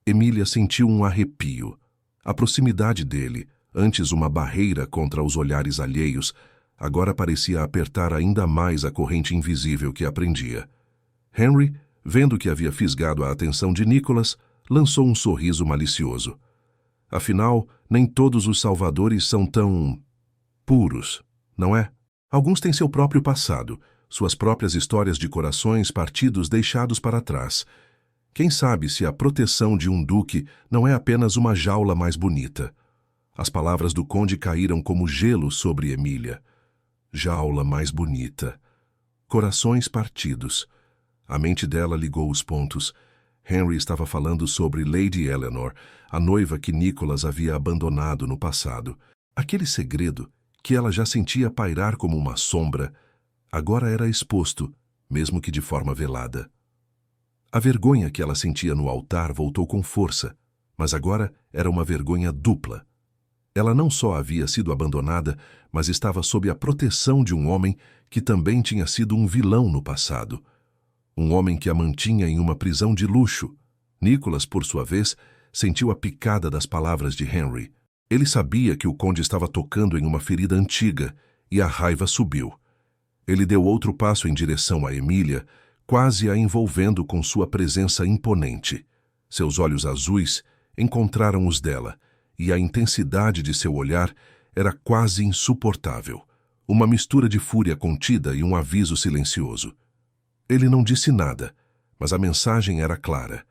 Speaker 1: Emília sentiu um arrepio. A proximidade dele, antes uma barreira contra os olhares alheios, agora parecia apertar ainda mais a corrente invisível que a prendia. Henry, vendo que havia fisgado a atenção de Nicholas, lançou um sorriso malicioso. Afinal, nem todos os salvadores são tão puros, não é? Alguns têm seu próprio passado, suas próprias histórias de corações partidos deixados para trás. Quem sabe se a proteção de um duque não é apenas uma jaula mais bonita? As palavras do conde caíram como gelo sobre Emília. Jaula mais bonita. Corações partidos. A mente dela ligou os pontos. Henry estava falando sobre Lady Eleanor, a noiva que Nicholas havia abandonado no passado. Aquele segredo, que ela já sentia pairar como uma sombra, agora era exposto, mesmo que de forma velada. A vergonha que ela sentia no altar voltou com força, mas agora era uma vergonha dupla. Ela não só havia sido abandonada, mas estava sob a proteção de um homem que também tinha sido um vilão no passado. Um homem que a mantinha em uma prisão de luxo. Nicholas, por sua vez, sentiu a picada das palavras de Henry. Ele sabia que o conde estava tocando em uma ferida antiga, e a raiva subiu. Ele deu outro passo em direção a Emília, quase a envolvendo com sua presença imponente. Seus olhos azuis encontraram os dela, e a intensidade de seu olhar era quase insuportável. Uma mistura de fúria contida e um aviso silencioso. Ele não disse nada, mas a mensagem era clara.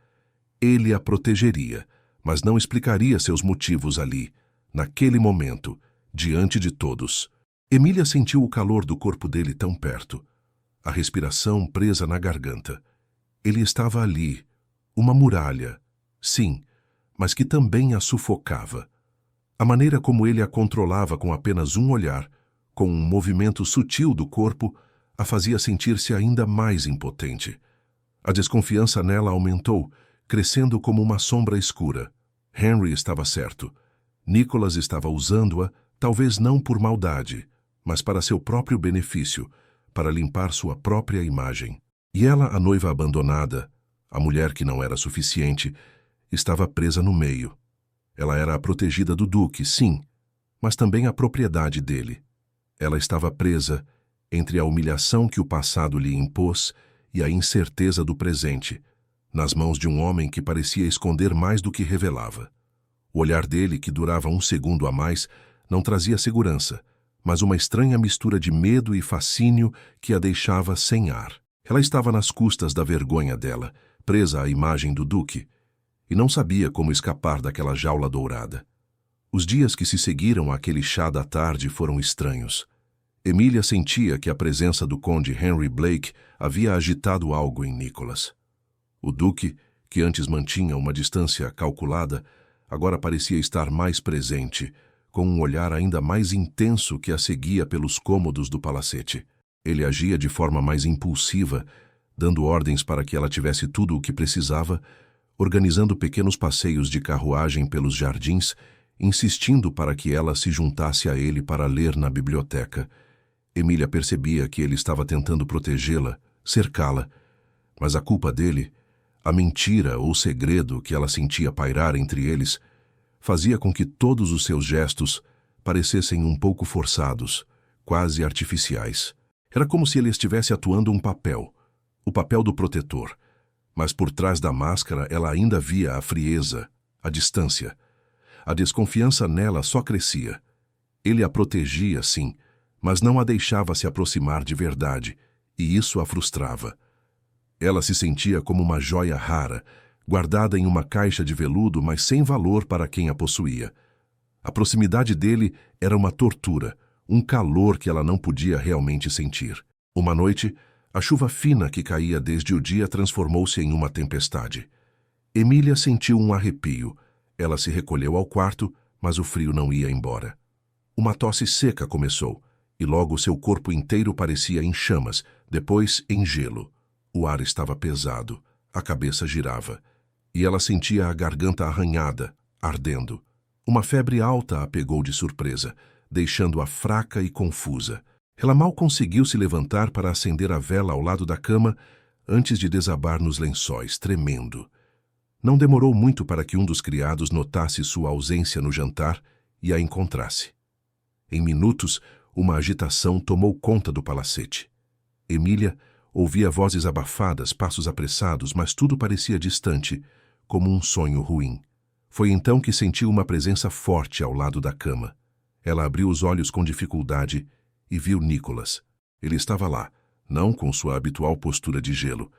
Speaker 1: Ele a protegeria, mas não explicaria seus motivos ali, naquele momento, diante de todos. Emília sentiu o calor do corpo dele tão perto, a respiração presa na garganta. Ele estava ali, uma muralha, sim, mas que também a sufocava. A maneira como ele a controlava com apenas um olhar, com um movimento sutil do corpo, a fazia sentir-se ainda mais impotente. A desconfiança nela aumentou, crescendo como uma sombra escura. Henry estava certo. Nicholas estava usando-a, talvez não por maldade, mas para seu próprio benefício, para limpar sua própria imagem. E ela, a noiva abandonada, a mulher que não era suficiente, estava presa no meio. Ela era a protegida do duque, sim, mas também a propriedade dele. Ela estava presa entre a humilhação que o passado lhe impôs e a incerteza do presente, nas mãos de um homem que parecia esconder mais do que revelava. O olhar dele, que durava um segundo a mais, não trazia segurança, mas uma estranha mistura de medo e fascínio que a deixava sem ar. Ela estava nas custas da vergonha dela, presa à imagem do duque, e não sabia como escapar daquela jaula dourada. Os dias que se seguiram àquele chá da tarde foram estranhos. Emília sentia que a presença do conde Henry Blake havia agitado algo em Nicholas. O duque, que antes mantinha uma distância calculada, agora parecia estar mais presente, com um olhar ainda mais intenso que a seguia pelos cômodos do palacete. Ele agia de forma mais impulsiva, dando ordens para que ela tivesse tudo o que precisava, organizando pequenos passeios de carruagem pelos jardins, insistindo para que ela se juntasse a ele para ler na biblioteca. Emília percebia que ele estava tentando protegê-la, cercá-la, mas a culpa dele, a mentira ou segredo que ela sentia pairar entre eles, Fazia com que todos os seus gestos parecessem um pouco forçados, quase artificiais. Era como se ele estivesse atuando um papel, o papel do protetor. Mas por trás da máscara ela ainda via a frieza, a distância. A desconfiança nela só crescia. Ele a protegia, sim, mas não a deixava se aproximar de verdade, e isso a frustrava. Ela se sentia como uma joia rara, guardada em uma caixa de veludo, mas sem valor para quem a possuía. A proximidade dele era uma tortura, um calor que ela não podia realmente sentir. Uma noite, a chuva fina que caía desde o dia transformou-se em uma tempestade. Emília sentiu um arrepio. Ela se recolheu ao quarto, mas o frio não ia embora. Uma tosse seca começou, e logo seu corpo inteiro parecia em chamas, depois em gelo. O ar estava pesado, a cabeça girava, e ela sentia a garganta arranhada, ardendo. Uma febre alta a pegou de surpresa, deixando-a fraca e confusa. Ela mal conseguiu se levantar para acender a vela ao lado da cama antes de desabar nos lençóis, tremendo. Não demorou muito para que um dos criados notasse sua ausência no jantar e a encontrasse. Em minutos, uma agitação tomou conta do palacete. Emília ouvia vozes abafadas, passos apressados, mas tudo parecia distante, como um sonho ruim. Foi então que sentiu uma presença forte ao lado da cama. Ela abriu os olhos com dificuldade e viu Nicholas. Ele estava lá, não com sua habitual postura de gelo,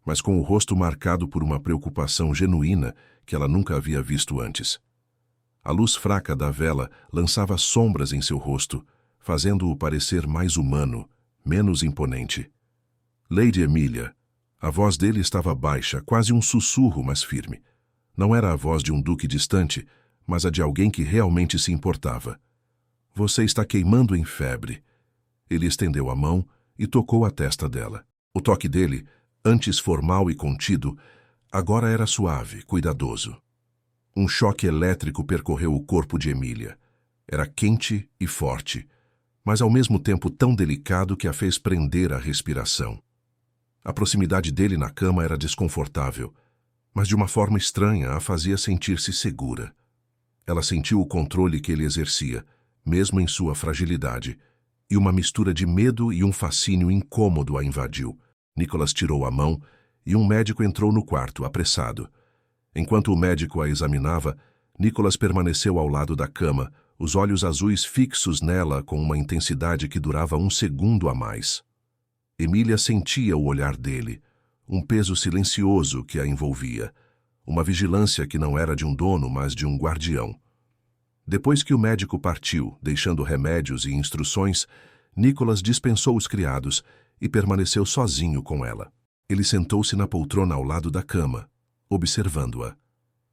Speaker 1: mas com o rosto marcado por uma preocupação genuína que ela nunca havia visto antes. A luz fraca da vela lançava sombras em seu rosto, fazendo-o parecer mais humano, menos imponente. Lady Emília. A voz dele estava baixa, quase um sussurro, mas firme. Não era a voz de um duque distante, mas a de alguém que realmente se importava. Você está queimando em febre. Ele estendeu a mão e tocou a testa dela. O toque dele, antes formal e contido, agora era suave, cuidadoso. Um choque elétrico percorreu o corpo de Emília. Era quente e forte, mas ao mesmo tempo tão delicado que a fez prender a respiração. A proximidade dele na cama era desconfortável, mas de uma forma estranha a fazia sentir-se segura. Ela sentiu o controle que ele exercia, mesmo em sua fragilidade, e uma mistura de medo e um fascínio incômodo a invadiu. Nicholas tirou a mão e um médico entrou no quarto, apressado. Enquanto o médico a examinava, Nicholas permaneceu ao lado da cama, os olhos azuis fixos nela com uma intensidade que durava um segundo a mais. Emília sentia o olhar dele, um peso silencioso que a envolvia, uma vigilância que não era de um dono, mas de um guardião. Depois que o médico partiu, deixando remédios e instruções, Nicholas dispensou os criados e permaneceu sozinho com ela. Ele sentou-se na poltrona ao lado da cama, observando-a.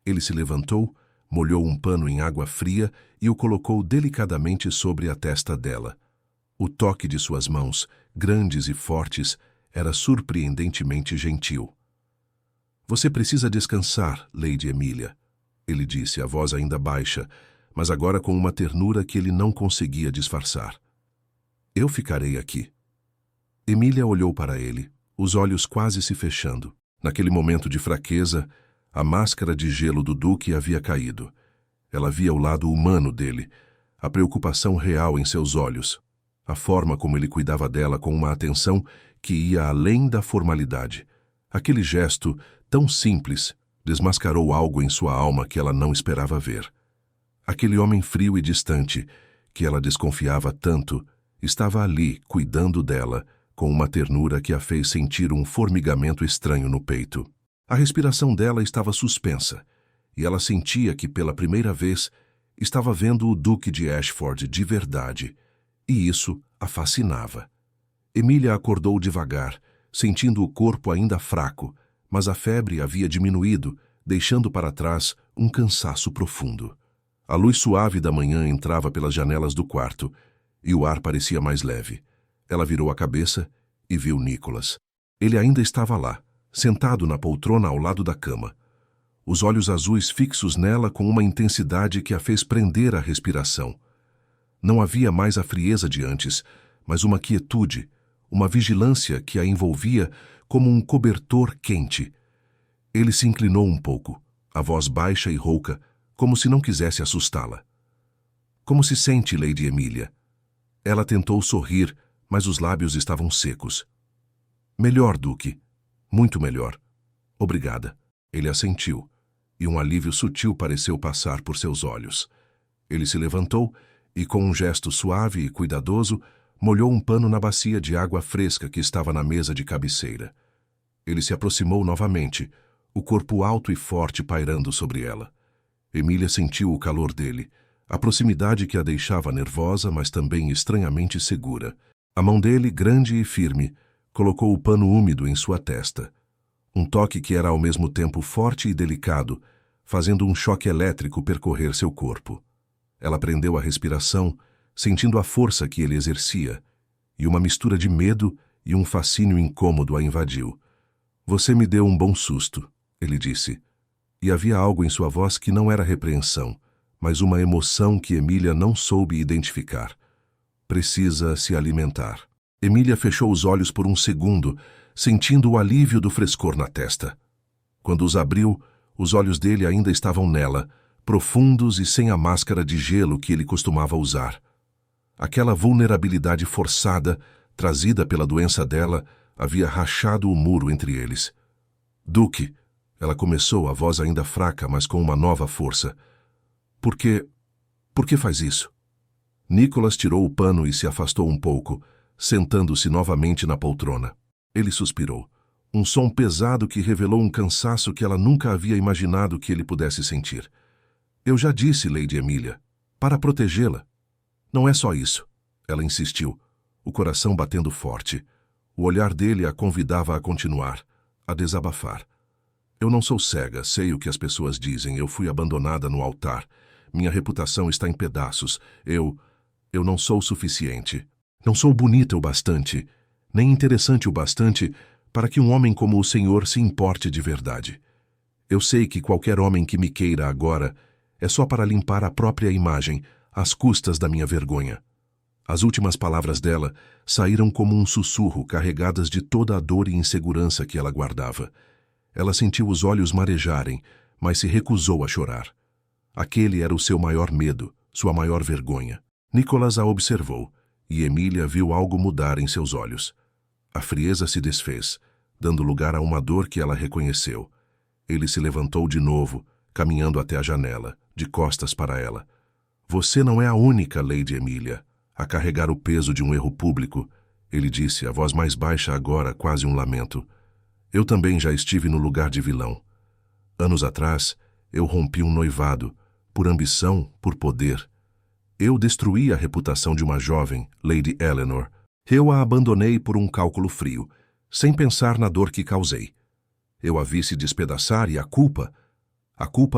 Speaker 1: Ele se levantou, molhou um pano em água fria e o colocou delicadamente sobre a testa dela. O toque de suas mãos, grandes e fortes, era surpreendentemente gentil. Você precisa descansar, Lady Emília, ele disse, a voz ainda baixa, mas agora com uma ternura que ele não conseguia disfarçar. Eu ficarei aqui. Emília olhou para ele, os olhos quase se fechando. Naquele momento de fraqueza, a máscara de gelo do duque havia caído. Ela via o lado humano dele, a preocupação real em seus olhos, a forma como ele cuidava dela com uma atenção que ia além da formalidade. Aquele gesto, tão simples, desmascarou algo em sua alma que ela não esperava ver. Aquele homem frio e distante, que ela desconfiava tanto, estava ali, cuidando dela, com uma ternura que a fez sentir um formigamento estranho no peito. A respiração dela estava suspensa, e ela sentia que, pela primeira vez, estava vendo o Duque de Ashford de verdade, e isso a fascinava. Emília acordou devagar, sentindo o corpo ainda fraco, mas a febre havia diminuído, deixando para trás um cansaço profundo. A luz suave da manhã entrava pelas janelas do quarto, e o ar parecia mais leve. Ela virou a cabeça e viu Nicholas. Ele ainda estava lá, sentado na poltrona ao lado da cama. Os olhos azuis fixos nela com uma intensidade que a fez prender a respiração. Não havia mais a frieza de antes, mas uma quietude, uma vigilância que a envolvia como um cobertor quente. Ele se inclinou um pouco, a voz baixa e rouca, como se não quisesse assustá-la. Como se sente, Lady Emília? Ela tentou sorrir, mas os lábios estavam secos. Melhor, Duque. Muito melhor. Obrigada. Ele assentiu, e um alívio sutil pareceu passar por seus olhos. Ele se levantou e, com um gesto suave e cuidadoso, molhou um pano na bacia de água fresca que estava na mesa de cabeceira. Ele se aproximou novamente, o corpo alto e forte pairando sobre ela. Emília sentiu o calor dele, a proximidade que a deixava nervosa, mas também estranhamente segura. A mão dele, grande e firme, colocou o pano úmido em sua testa. Um toque que era ao mesmo tempo forte e delicado, fazendo um choque elétrico percorrer seu corpo. Ela prendeu a respiração, sentindo a força que ele exercia, e uma mistura de medo e um fascínio incômodo a invadiu. Você me deu um bom susto, ele disse. E havia algo em sua voz que não era repreensão, mas uma emoção que Emília não soube identificar. Precisa se alimentar. Emília fechou os olhos por um segundo, sentindo o alívio do frescor na testa. Quando os abriu, os olhos dele ainda estavam nela, profundos e sem a máscara de gelo que ele costumava usar. Aquela vulnerabilidade forçada, trazida pela doença dela, havia rachado o muro entre eles. Duque, ela começou, a voz ainda fraca, mas com uma nova força. Por que faz isso? Nicholas tirou o pano e se afastou um pouco, sentando-se novamente na poltrona. Ele suspirou, um som pesado que revelou um cansaço que ela nunca havia imaginado que ele pudesse sentir. Eu já disse, Lady Emília, para protegê-la. Não é só isso, ela insistiu, o coração batendo forte. O olhar dele a convidava a continuar, a desabafar. Eu não sou cega, sei o que as pessoas dizem, eu fui abandonada no altar. Minha reputação está em pedaços. Eu não sou o suficiente. Não sou bonita o bastante, nem interessante o bastante para que um homem como o senhor se importe de verdade. Eu sei que qualquer homem que me queira agora é só para limpar a própria imagem, às custas da minha vergonha. As últimas palavras dela saíram como um sussurro, carregadas de toda a dor e insegurança que ela guardava. Ela sentiu os olhos marejarem, mas se recusou a chorar. Aquele era o seu maior medo, sua maior vergonha. Nicholas a observou, e Emília viu algo mudar em seus olhos. A frieza se desfez, dando lugar a uma dor que ela reconheceu. Ele se levantou de novo, caminhando até a janela, de costas para ela. Você não é a única, Lady Emília, a carregar o peso de um erro público, ele disse, a voz mais baixa agora, quase um lamento. Eu também já estive no lugar de vilão. Anos atrás, eu rompi um noivado, por ambição, por poder. Eu destruí a reputação de uma jovem, Lady Eleanor. Eu a abandonei por um cálculo frio, sem pensar na dor que causei. Eu a vi se despedaçar e a culpa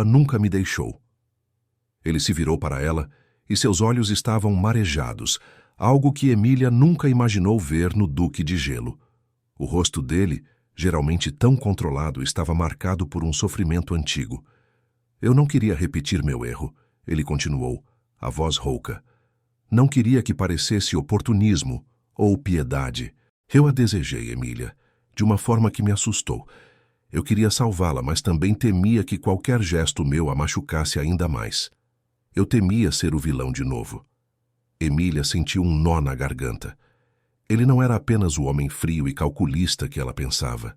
Speaker 1: nunca me deixou. Ele se virou para ela e seus olhos estavam marejados, algo que Emília nunca imaginou ver no Duque de Gelo. O rosto dele, geralmente tão controlado, estava marcado por um sofrimento antigo. Eu não queria repetir meu erro, ele continuou, a voz rouca. Não queria que parecesse oportunismo ou piedade. Eu a desejei, Emília, de uma forma que me assustou. Eu queria salvá-la, mas também temia que qualquer gesto meu a machucasse ainda mais. Eu temia ser o vilão de novo. Emília sentiu um nó na garganta. Ele não era apenas o homem frio e calculista que ela pensava.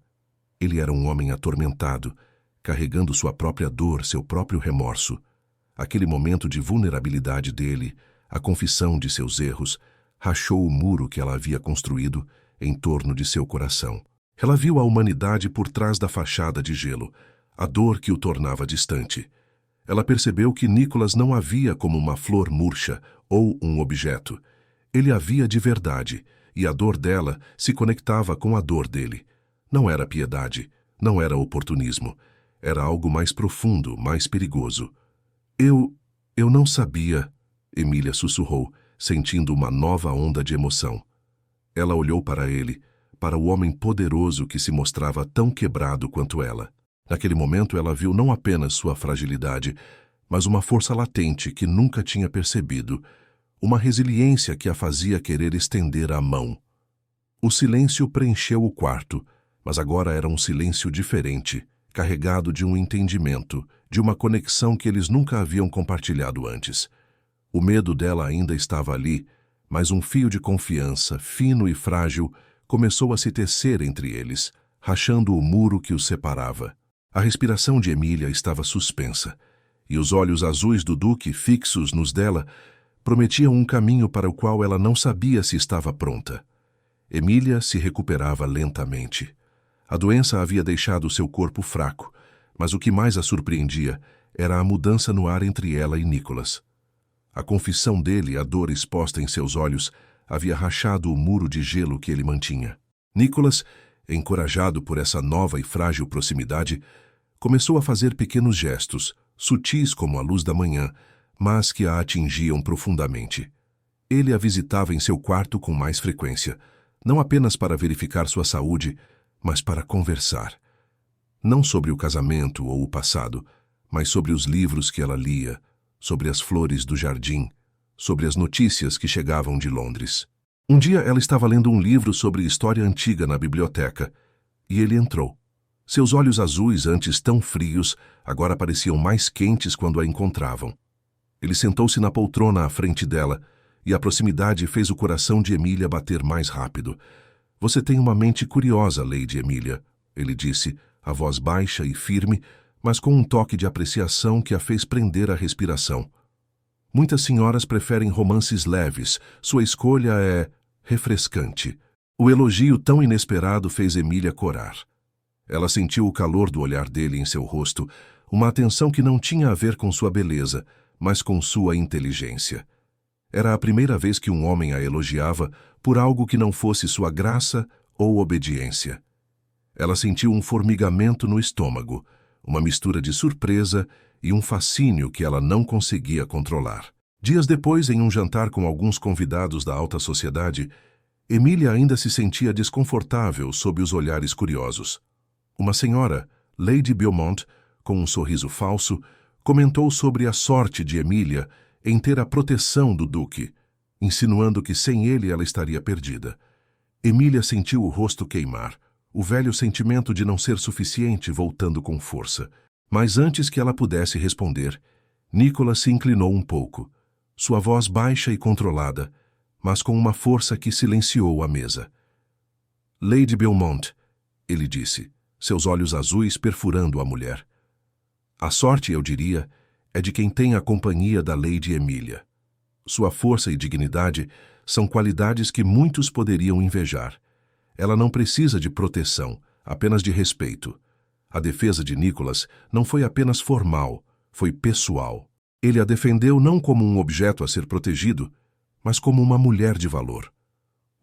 Speaker 1: Ele era um homem atormentado, carregando sua própria dor, seu próprio remorso. Aquele momento de vulnerabilidade dele, a confissão de seus erros, rachou o muro que ela havia construído em torno de seu coração. Ela viu a humanidade por trás da fachada de gelo, a dor que o tornava distante. Ela percebeu que Nicholas não a via como uma flor murcha ou um objeto. Ele a via de verdade, e a dor dela se conectava com a dor dele. Não era piedade, não era oportunismo. Era algo mais profundo, mais perigoso. Eu não sabia, Emília sussurrou, sentindo uma nova onda de emoção. Ela olhou para ele, para o homem poderoso que se mostrava tão quebrado quanto ela. Naquele momento ela viu não apenas sua fragilidade, mas uma força latente que nunca tinha percebido, uma resiliência que a fazia querer estender a mão. O silêncio preencheu o quarto, mas agora era um silêncio diferente, carregado de um entendimento, de uma conexão que eles nunca haviam compartilhado antes. O medo dela ainda estava ali, mas um fio de confiança, fino e frágil, começou a se tecer entre eles, rachando o muro que os separava. A respiração de Emília estava suspensa, e os olhos azuis do Duque, fixos nos dela, prometiam um caminho para o qual ela não sabia se estava pronta. Emília se recuperava lentamente. A doença havia deixado seu corpo fraco, mas o que mais a surpreendia era a mudança no ar entre ela e Nicholas. A confissão dele, a dor exposta em seus olhos, havia rachado o muro de gelo que ele mantinha. Nicholas, encorajado por essa nova e frágil proximidade, começou a fazer pequenos gestos, sutis como a luz da manhã, mas que a atingiam profundamente. Ele a visitava em seu quarto com mais frequência, não apenas para verificar sua saúde, mas para conversar. Não sobre o casamento ou o passado, mas sobre os livros que ela lia, sobre as flores do jardim, sobre as notícias que chegavam de Londres. Um dia ela estava lendo um livro sobre história antiga na biblioteca, e ele entrou. Seus olhos azuis, antes tão frios, agora pareciam mais quentes quando a encontravam. Ele sentou-se na poltrona à frente dela, e a proximidade fez o coração de Emília bater mais rápido. Você tem uma mente curiosa, Lady Emília, ele disse, a voz baixa e firme, mas com um toque de apreciação que a fez prender a respiração. Muitas senhoras preferem romances leves, sua escolha é refrescante. O elogio tão inesperado fez Emília corar. Ela sentiu o calor do olhar dele em seu rosto, uma atenção que não tinha a ver com sua beleza, mas com sua inteligência. Era a primeira vez que um homem a elogiava por algo que não fosse sua graça ou obediência. Ela sentiu um formigamento no estômago, uma mistura de surpresa e um fascínio que ela não conseguia controlar. Dias depois, em um jantar com alguns convidados da alta sociedade, Emília ainda se sentia desconfortável sob os olhares curiosos. Uma senhora, Lady Beaumont, com um sorriso falso, comentou sobre a sorte de Emília em ter a proteção do Duque, insinuando que sem ele ela estaria perdida. Emília sentiu o rosto queimar, o velho sentimento de não ser suficiente voltando com força. Mas antes que ela pudesse responder, Nicholas se inclinou um pouco, sua voz baixa e controlada, mas com uma força que silenciou a mesa. Lady Beaumont, ele disse, seus olhos azuis perfurando a mulher. A sorte, eu diria, é de quem tem a companhia da Lady Emília. Sua força e dignidade são qualidades que muitos poderiam invejar. Ela não precisa de proteção, apenas de respeito. A defesa de Nicholas não foi apenas formal, foi pessoal. Ele a defendeu não como um objeto a ser protegido, mas como uma mulher de valor.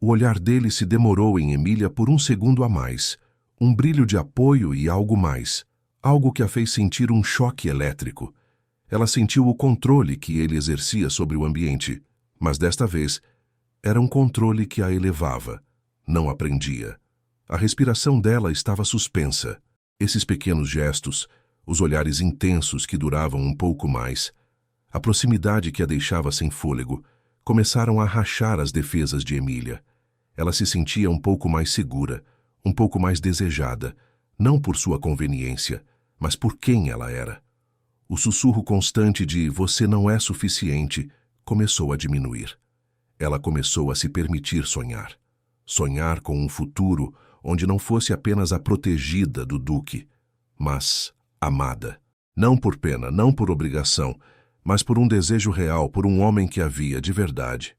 Speaker 1: O olhar dele se demorou em Emília por um segundo a mais, um brilho de apoio e algo mais, algo que a fez sentir um choque elétrico. Ela sentiu o controle que ele exercia sobre o ambiente, mas desta vez era um controle que a elevava, não a prendia. A respiração dela estava suspensa. Esses pequenos gestos, os olhares intensos que duravam um pouco mais, a proximidade que a deixava sem fôlego, começaram a rachar as defesas de Emília. Ela se sentia um pouco mais segura, um pouco mais desejada, não por sua conveniência, mas por quem ela era. O sussurro constante de "você não é suficiente" começou a diminuir. Ela começou a se permitir sonhar. Sonhar com um futuro onde não fosse apenas a protegida do Duque, mas amada. Não por pena, não por obrigação, mas por um desejo real, por um homem que havia de verdade.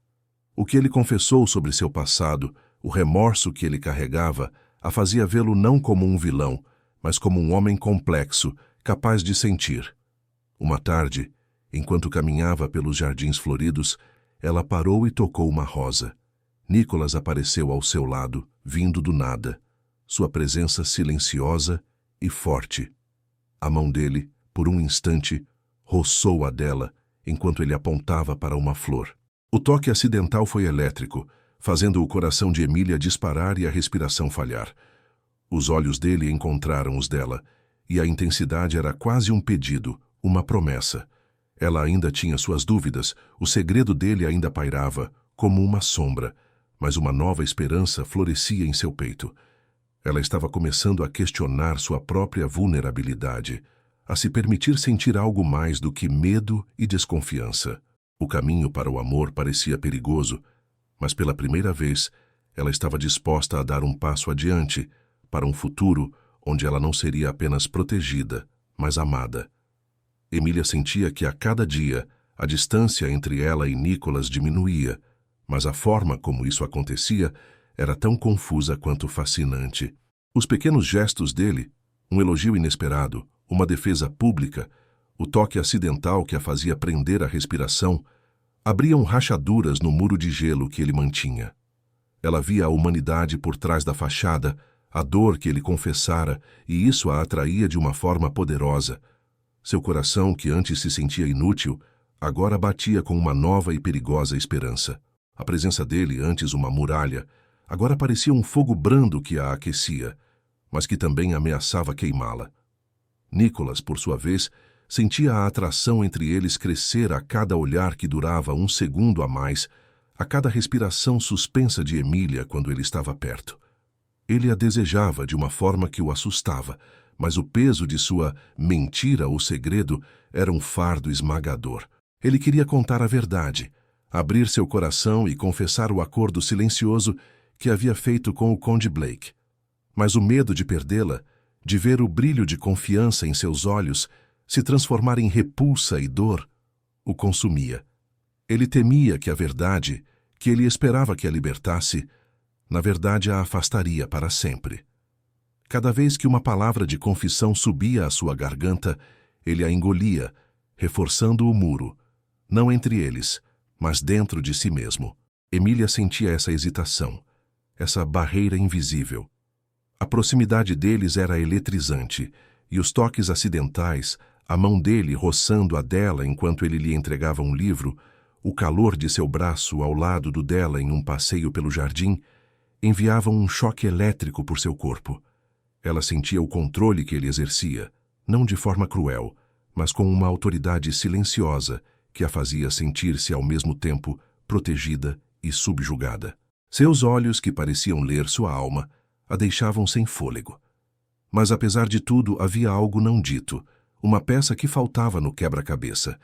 Speaker 1: O que ele confessou sobre seu passado, o remorso que ele carregava, a fazia vê-lo não como um vilão, mas como um homem complexo, capaz de sentir. Uma tarde, enquanto caminhava pelos jardins floridos, ela parou e tocou uma rosa. Nicholas apareceu ao seu lado, vindo do nada, sua presença silenciosa e forte. A mão dele, por um instante, roçou a dela, enquanto ele apontava para uma flor. O toque acidental foi elétrico, fazendo o coração de Emília disparar e a respiração falhar. Os olhos dele encontraram os dela, e a intensidade era quase um pedido, uma promessa. Ela ainda tinha suas dúvidas, o segredo dele ainda pairava, como uma sombra, mas uma nova esperança florescia em seu peito. Ela estava começando a questionar sua própria vulnerabilidade, a se permitir sentir algo mais do que medo e desconfiança. O caminho para o amor parecia perigoso, mas pela primeira vez, ela estava disposta a dar um passo adiante para um futuro onde ela não seria apenas protegida, mas amada. Emília sentia que a cada dia a distância entre ela e Nicholas diminuía, mas a forma como isso acontecia era tão confusa quanto fascinante. Os pequenos gestos dele, um elogio inesperado, uma defesa pública, o toque acidental que a fazia prender a respiração, abriam rachaduras no muro de gelo que ele mantinha. Ela via a humanidade por trás da fachada, a dor que ele confessara, e isso a atraía de uma forma poderosa. Seu coração, que antes se sentia inútil, agora batia com uma nova e perigosa esperança. A presença dele, antes uma muralha, agora parecia um fogo brando que a aquecia, mas que também ameaçava queimá-la. Nicholas, por sua vez, sentia a atração entre eles crescer a cada olhar que durava um segundo a mais, a cada respiração suspensa de Emília quando ele estava perto. Ele a desejava de uma forma que o assustava, mas o peso de sua mentira ou segredo era um fardo esmagador. Ele queria contar a verdade, abrir seu coração e confessar o acordo silencioso que havia feito com o Conde Blake. Mas o medo de perdê-la, de ver o brilho de confiança em seus olhos se transformar em repulsa e dor, o consumia. Ele temia que a verdade, que ele esperava que a libertasse, na verdade a afastaria para sempre. Cada vez que uma palavra de confissão subia à sua garganta, ele a engolia, reforçando o muro, não entre eles, mas dentro de si mesmo. Emília sentia essa hesitação, essa barreira invisível. A proximidade deles era eletrizante, e os toques acidentais, a mão dele roçando a dela enquanto ele lhe entregava um livro, o calor de seu braço ao lado do dela em um passeio pelo jardim, enviavam um choque elétrico por seu corpo. Ela sentia o controle que ele exercia, não de forma cruel, mas com uma autoridade silenciosa que a fazia sentir-se ao mesmo tempo protegida e subjugada. Seus olhos, que pareciam ler sua alma, a deixavam sem fôlego. Mas apesar de tudo havia algo não dito, uma peça que faltava no quebra-cabeça.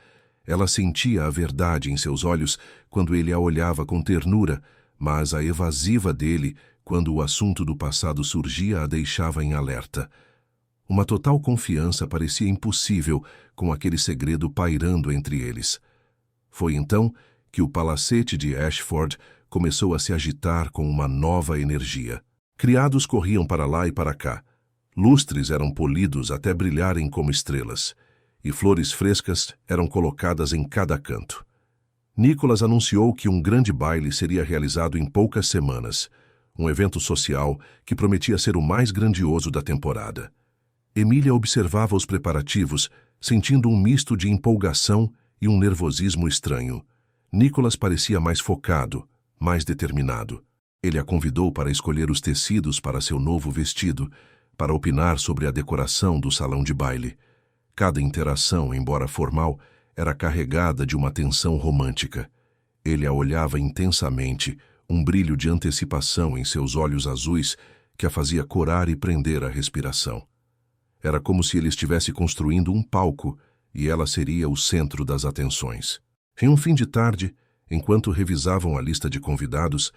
Speaker 1: Ela sentia a verdade em seus olhos quando ele a olhava com ternura, mas a evasiva dele, quando o assunto do passado surgia, a deixava em alerta. Uma total confiança parecia impossível com aquele segredo pairando entre eles. Foi então que o palacete de Ashford começou a se agitar com uma nova energia. Criados corriam para lá e para cá. Lustres eram polidos até brilharem como estrelas, e flores frescas eram colocadas em cada canto. Nicholas anunciou que um grande baile seria realizado em poucas semanas, um evento social que prometia ser o mais grandioso da temporada. Emília observava os preparativos, sentindo um misto de empolgação e um nervosismo estranho. Nicholas parecia mais focado, mais determinado. Ele a convidou para escolher os tecidos para seu novo vestido, para opinar sobre a decoração do salão de baile. Cada interação, embora formal, era carregada de uma tensão romântica. Ele a olhava intensamente, um brilho de antecipação em seus olhos azuis que a fazia corar e prender a respiração. Era como se ele estivesse construindo um palco e ela seria o centro das atenções. Em um fim de tarde, enquanto revisavam a lista de convidados,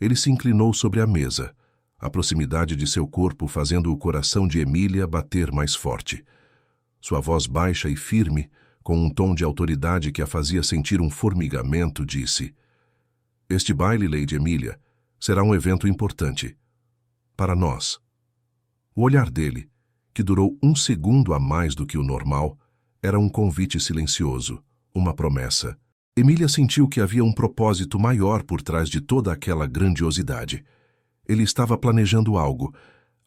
Speaker 1: ele se inclinou sobre a mesa, a proximidade de seu corpo fazendo o coração de Emília bater mais forte. Sua voz baixa e firme, com um tom de autoridade que a fazia sentir um formigamento, disse: "Este baile, Lady Emília, será um evento importante. Para nós." O olhar dele, que durou um segundo a mais do que o normal, era um convite silencioso, uma promessa. Emília sentiu que havia um propósito maior por trás de toda aquela grandiosidade. Ele estava planejando algo,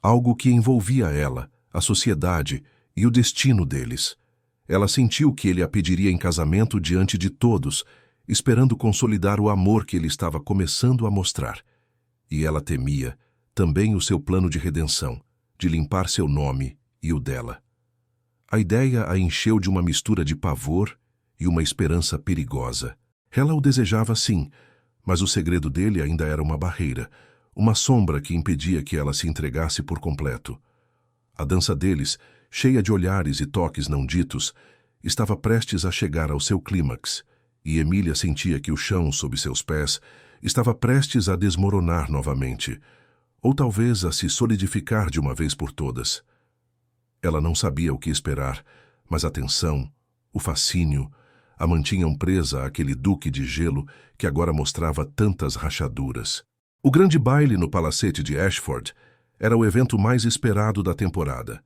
Speaker 1: algo que envolvia ela, a sociedade e o destino deles. Ela sentiu que ele a pediria em casamento diante de todos, esperando consolidar o amor que ele estava começando a mostrar. E ela temia também o seu plano de redenção, de limpar seu nome e o dela. A ideia a encheu de uma mistura de pavor e uma esperança perigosa. Ela o desejava sim, mas o segredo dele ainda era uma barreira, uma sombra que impedia que ela se entregasse por completo. A dança deles, cheia de olhares e toques não ditos, estava prestes a chegar ao seu clímax, e Emília sentia que o chão sob seus pés estava prestes a desmoronar novamente, ou talvez a se solidificar de uma vez por todas. Ela não sabia o que esperar, mas a tensão, o fascínio, a mantinham presa àquele duque de gelo que agora mostrava tantas rachaduras. O grande baile no palacete de Ashford era o evento mais esperado da temporada,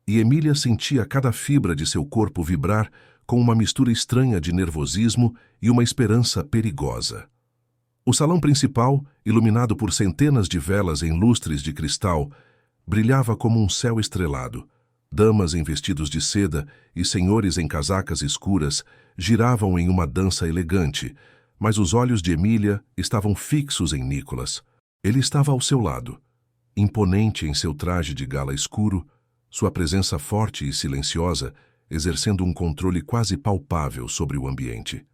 Speaker 1: e Emília sentia cada fibra de seu corpo vibrar com uma mistura estranha de nervosismo e uma esperança perigosa. O salão principal, iluminado por centenas de velas em lustres de cristal, brilhava como um céu estrelado. Damas em vestidos de seda e senhores em casacas escuras giravam em uma dança elegante, mas os olhos de Emília estavam fixos em Nicholas. Ele estava ao seu lado, imponente em seu traje de gala escuro, sua presença forte e silenciosa, exercendo um controle quase palpável sobre o ambiente.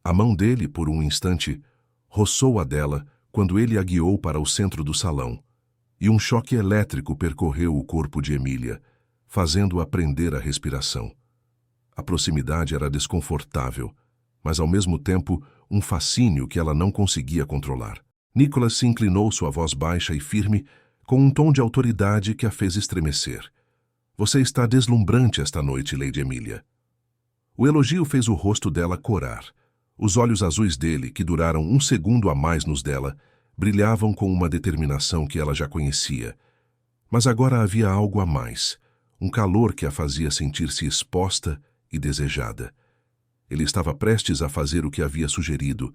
Speaker 1: A mão dele, por um instante, roçou a dela quando ele a guiou para o centro do salão, e um choque elétrico percorreu o corpo de Emília, fazendo-a prender a respiração. A proximidade era desconfortável, mas ao mesmo tempo um fascínio que ela não conseguia controlar. Nicholas se inclinou, sua voz baixa e firme, com um tom de autoridade que a fez estremecer. Você está deslumbrante esta noite, Lady Emília. O elogio fez o rosto dela corar. Os olhos azuis dele, que duraram um segundo a mais nos dela, brilhavam com uma determinação que ela já conhecia. Mas agora havia algo a mais, um calor que a fazia sentir-se exposta e desejada. Ele estava prestes a fazer o que havia sugerido,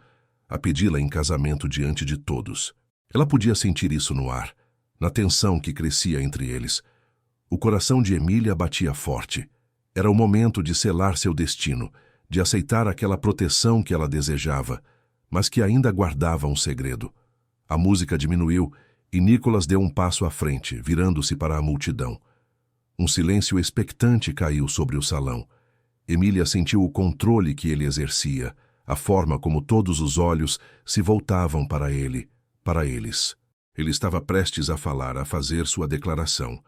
Speaker 1: a pedi-la em casamento diante de todos. Ela podia sentir isso no ar, na tensão que crescia entre eles. O coração de Emília batia forte. Era o momento de selar seu destino, de aceitar aquela proteção que ela desejava, mas que ainda guardava um segredo. A música diminuiu e Nicholas deu um passo à frente, virando-se para a multidão. Um silêncio expectante caiu sobre o salão. Emília sentiu o controle que ele exercia, a forma como todos os olhos se voltavam para ele, para eles. Ele estava prestes a falar, a fazer sua declaração.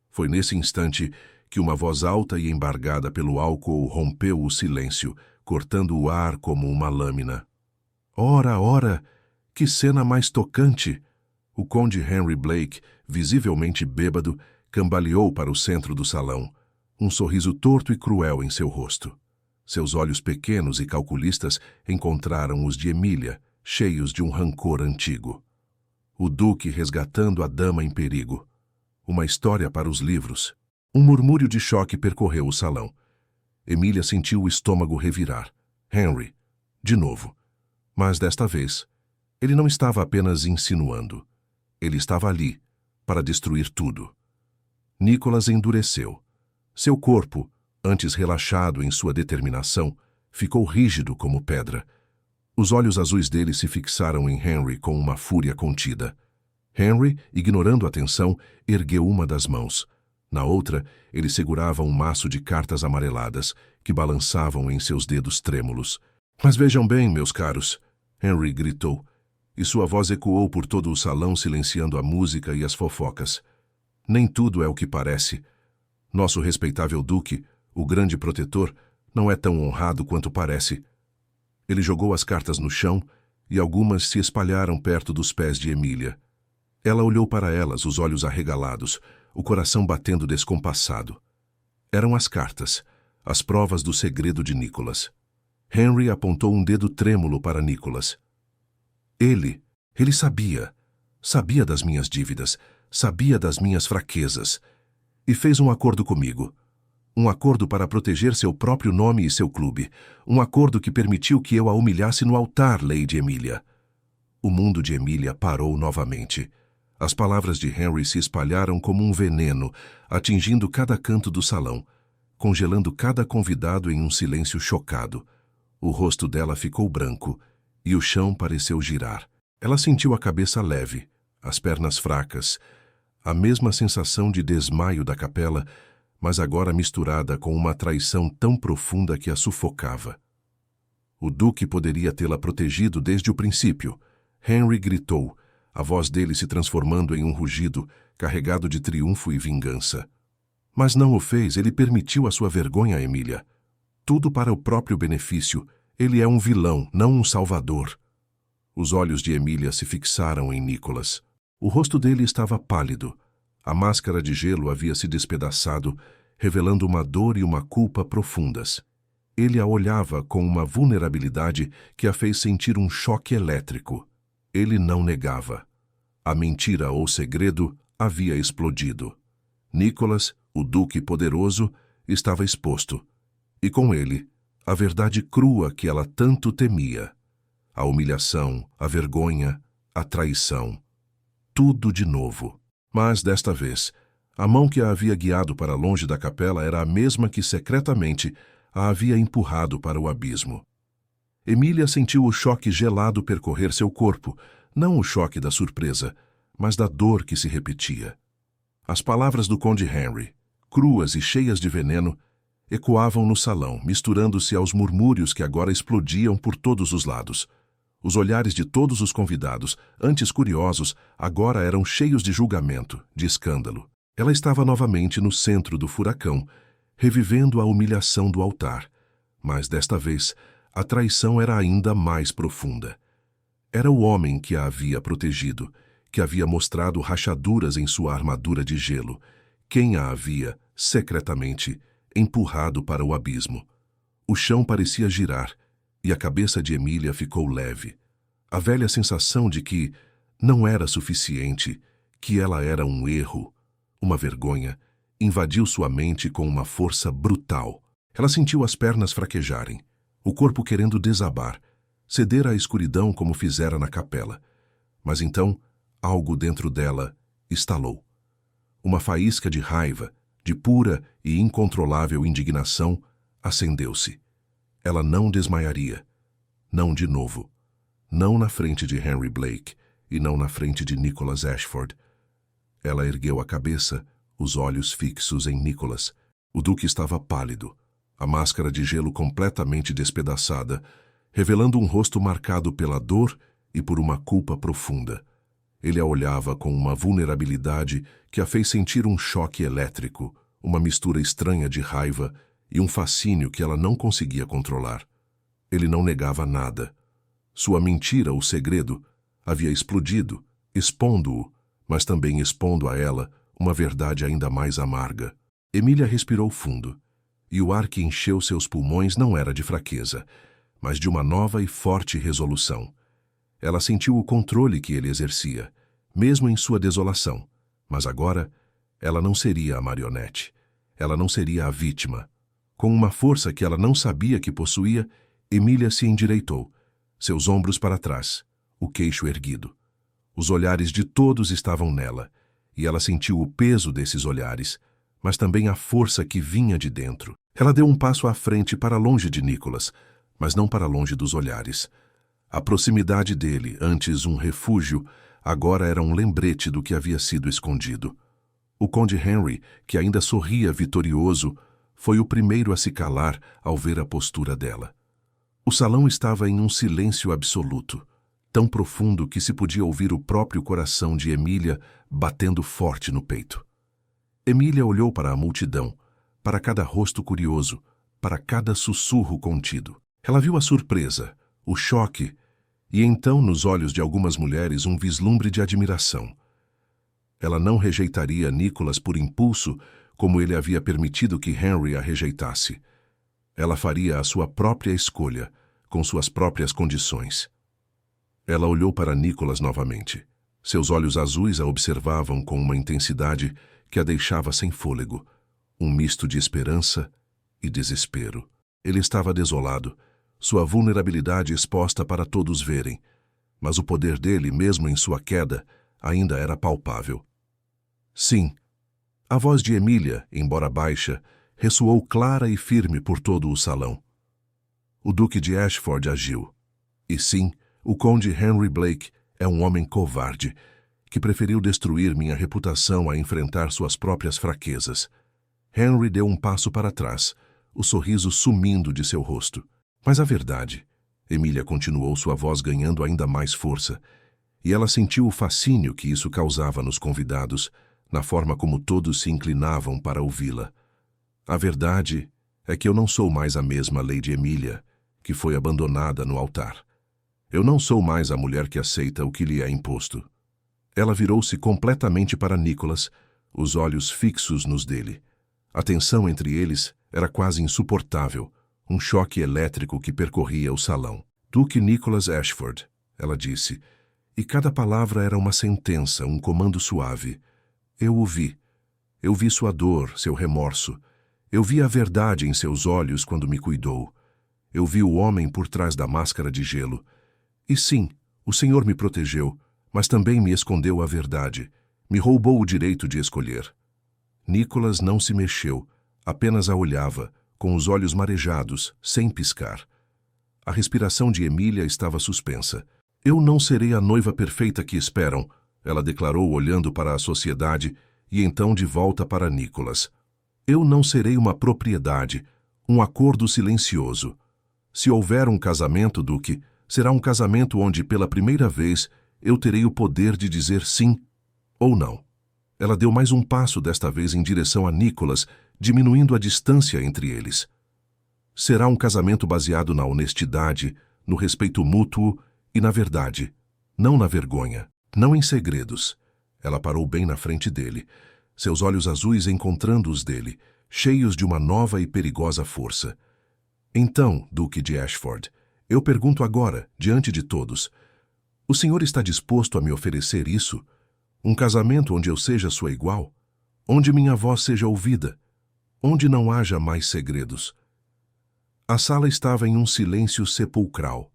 Speaker 1: Foi nesse instante que uma voz alta e embargada pelo álcool rompeu o silêncio, cortando o ar como uma lâmina. Ora, ora, que cena mais tocante! O conde Henry Blake, visivelmente bêbado, cambaleou para o centro do salão, um sorriso torto e cruel em seu rosto. Seus olhos pequenos e calculistas encontraram os de Emília, cheios de um rancor antigo. O duque resgatando a dama em perigo. Uma história para os livros. Um murmúrio de choque percorreu o salão. Emília sentiu o estômago revirar. Henry, de novo. Mas desta vez, ele não estava apenas insinuando. Ele estava ali, para destruir tudo. Nicholas endureceu. Seu corpo, antes relaxado em sua determinação, ficou rígido como pedra. Os olhos azuis dele se fixaram em Henry com uma fúria contida. Henry, ignorando a tensão, ergueu uma das mãos. Na outra, ele segurava um maço de cartas amareladas, que balançavam em seus dedos trêmulos. Mas vejam bem, meus caros, Henry gritou, e sua voz ecoou por todo o salão, silenciando a música e as fofocas. Nem tudo é o que parece. Nosso respeitável duque, o grande protetor, não é tão honrado quanto parece. Ele jogou as cartas no chão e algumas se espalharam perto dos pés de Emília. Ela olhou para elas, os olhos arregalados, o coração batendo descompassado. Eram as cartas, as provas do segredo de Nicholas. Henry apontou um dedo trêmulo para Nicholas. Ele sabia das minhas dívidas, sabia das minhas fraquezas, e fez um acordo comigo. Um acordo para proteger seu próprio nome e seu clube. Um acordo que permitiu que eu a humilhasse no altar, Lady Emília. O mundo de Emília parou novamente. As palavras de Henry se espalharam como um veneno, atingindo cada canto do salão, congelando cada convidado em um silêncio chocado. O rosto dela ficou branco e o chão pareceu girar. Ela sentiu a cabeça leve, as pernas fracas, a mesma sensação de desmaio da capela, mas agora misturada com uma traição tão profunda que a sufocava. O duque poderia tê-la protegido desde o princípio. Henry gritou, a voz dele se transformando em um rugido, carregado de triunfo e vingança. Mas não o fez, ele permitiu a sua vergonha a Emília. Tudo para o próprio benefício. Ele é um vilão, não um salvador. Os olhos de Emília se fixaram em Nicholas. O rosto dele estava pálido. A máscara de gelo havia se despedaçado, revelando uma dor e uma culpa profundas. Ele a olhava com uma vulnerabilidade que a fez sentir um choque elétrico. Ele não negava. A mentira ou segredo havia explodido. Nicholas, o Duque poderoso, estava exposto. E com ele, a verdade crua que ela tanto temia. A humilhação, a vergonha, a traição. Tudo de novo. Mas, desta vez, a mão que a havia guiado para longe da capela era a mesma que secretamente a havia empurrado para o abismo. Emília sentiu o choque gelado percorrer seu corpo, não o choque da surpresa, mas da dor que se repetia. As palavras do Conde Henry, cruas e cheias de veneno, ecoavam no salão, misturando-se aos murmúrios que agora explodiam por todos os lados. Os olhares de todos os convidados, antes curiosos, agora eram cheios de julgamento, de escândalo. Ela estava novamente no centro do furacão, revivendo a humilhação do altar. Mas, desta vez, a traição era ainda mais profunda. Era o homem que a havia protegido, que havia mostrado rachaduras em sua armadura de gelo, quem a havia, secretamente, empurrado para o abismo. O chão parecia girar, e a cabeça de Emília ficou leve. A velha sensação de que não era suficiente, que ela era um erro, uma vergonha, invadiu sua mente com uma força brutal. Ela sentiu as pernas fraquejarem, o corpo querendo desabar, ceder à escuridão como fizera na capela. Mas então, algo dentro dela estalou. Uma faísca de raiva, de pura e incontrolável indignação, acendeu-se. Ela não desmaiaria. Não de novo. Não na frente de Henry Blake e não na frente de Nicholas Ashford. Ela ergueu a cabeça, os olhos fixos em Nicholas. O Duque estava pálido, a máscara de gelo completamente despedaçada, revelando um rosto marcado pela dor e por uma culpa profunda. Ele a olhava com uma vulnerabilidade que a fez sentir um choque elétrico, uma mistura estranha de raiva e um fascínio que ela não conseguia controlar. Ele não negava nada. Sua mentira ou segredo havia explodido, expondo-o, mas também expondo a ela uma verdade ainda mais amarga. Emília respirou fundo, e o ar que encheu seus pulmões não era de fraqueza, mas de uma nova e forte resolução. Ela sentiu o controle que ele exercia, mesmo em sua desolação, mas agora ela não seria a marionete. Ela não seria a vítima. Com uma força que ela não sabia que possuía, Emília se endireitou, seus ombros para trás, o queixo erguido. Os olhares de todos estavam nela, e ela sentiu o peso desses olhares, mas também a força que vinha de dentro. Ela deu um passo à frente para longe de Nicholas, mas não para longe dos olhares. A proximidade dele, antes um refúgio, agora era um lembrete do que havia sido escondido. O Conde Henry, que ainda sorria vitorioso, foi o primeiro a se calar ao ver a postura dela. O salão estava em um silêncio absoluto, tão profundo que se podia ouvir o próprio coração de Emília batendo forte no peito. Emília olhou para a multidão, para cada rosto curioso, para cada sussurro contido. Ela viu a surpresa, o choque, e então nos olhos de algumas mulheres um vislumbre de admiração. Ela não rejeitaria Nicholas por impulso, como ele havia permitido que Henry a rejeitasse. Ela faria a sua própria escolha, com suas próprias condições. Ela olhou para Nicholas novamente. Seus olhos azuis a observavam com uma intensidade que a deixava sem fôlego, um misto de esperança e desespero. Ele estava desolado, sua vulnerabilidade exposta para todos verem, mas o poder dele, mesmo em sua queda, ainda era palpável. Sim, a voz de Emília, embora baixa, ressoou clara e firme por todo o salão. O Duque de Ashford agiu. E sim, o Conde Henry Blake é um homem covarde, que preferiu destruir minha reputação a enfrentar suas próprias fraquezas. Henry deu um passo para trás, o sorriso sumindo de seu rosto. Mas a verdade, Emília continuou, sua voz ganhando ainda mais força, e ela sentiu o fascínio que isso causava nos convidados, na forma como todos se inclinavam para ouvi-la. A verdade é que eu não sou mais a mesma Lady Emilia, que foi abandonada no altar. Eu não sou mais a mulher que aceita o que lhe é imposto. Ela virou-se completamente para Nicholas, os olhos fixos nos dele. A tensão entre eles era quase insuportável, um choque elétrico que percorria o salão. Duque Nicholas Ashford, ela disse, e cada palavra era uma sentença, um comando suave. Eu o vi. Eu vi sua dor, seu remorso. Eu vi a verdade em seus olhos quando me cuidou. Eu vi o homem por trás da máscara de gelo. E sim, o Senhor me protegeu, mas também me escondeu a verdade. Me roubou o direito de escolher. Nicholas não se mexeu, apenas a olhava, com os olhos marejados, sem piscar. A respiração de Emilia estava suspensa. Eu não serei a noiva perfeita que esperam, ela declarou olhando para a sociedade e então de volta para Nicholas. Eu não serei uma propriedade, um acordo silencioso. Se houver um casamento, Duque, será um casamento onde, pela primeira vez, eu terei o poder de dizer sim ou não. Ela deu mais um passo desta vez em direção a Nicholas, diminuindo a distância entre eles. Será um casamento baseado na honestidade, no respeito mútuo e na verdade, não na vergonha, não em segredos. Ela parou bem na frente dele, seus olhos azuis encontrando os dele, cheios de uma nova e perigosa força. Então, Duque de Ashford, eu pergunto agora, diante de todos, o senhor está disposto a me oferecer isso? Um casamento onde eu seja sua igual? Onde minha voz seja ouvida? Onde não haja mais segredos? A sala estava em um silêncio sepulcral.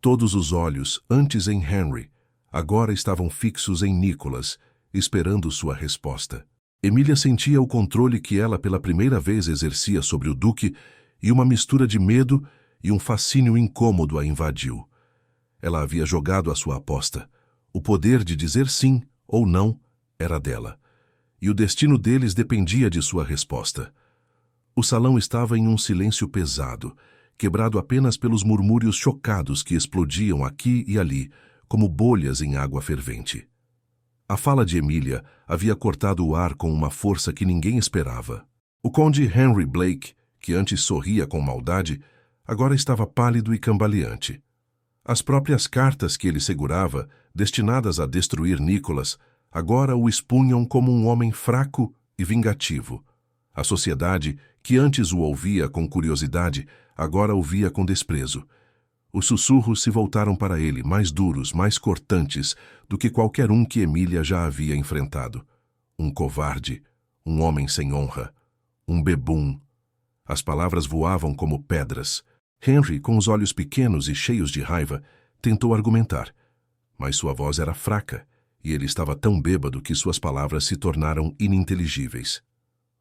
Speaker 1: Todos os olhos, antes em Henry, agora estavam fixos em Nicholas, esperando sua resposta. Emilia sentia o controle que ela pela primeira vez exercia sobre o Duque e uma mistura de medo e um fascínio incômodo a invadiu. Ela havia jogado a sua aposta. O poder de dizer sim ou não era dela. E o destino deles dependia de sua resposta. O salão estava em um silêncio pesado, quebrado apenas pelos murmúrios chocados que explodiam aqui e ali, como bolhas em água fervente. A fala de Emilia havia cortado o ar com uma força que ninguém esperava. O conde Henry Blake, que antes sorria com maldade, agora estava pálido e cambaleante. As próprias cartas que ele segurava, destinadas a destruir Nicholas, agora o expunham como um homem fraco e vingativo. A sociedade, que antes o ouvia com curiosidade, agora o via com desprezo. Os sussurros se voltaram para ele, mais duros, mais cortantes do que qualquer um que Emilia já havia enfrentado. Um covarde, um homem sem honra, um bebum. As palavras voavam como pedras. Henry, com os olhos pequenos e cheios de raiva, tentou argumentar, mas sua voz era fraca e ele estava tão bêbado que suas palavras se tornaram ininteligíveis.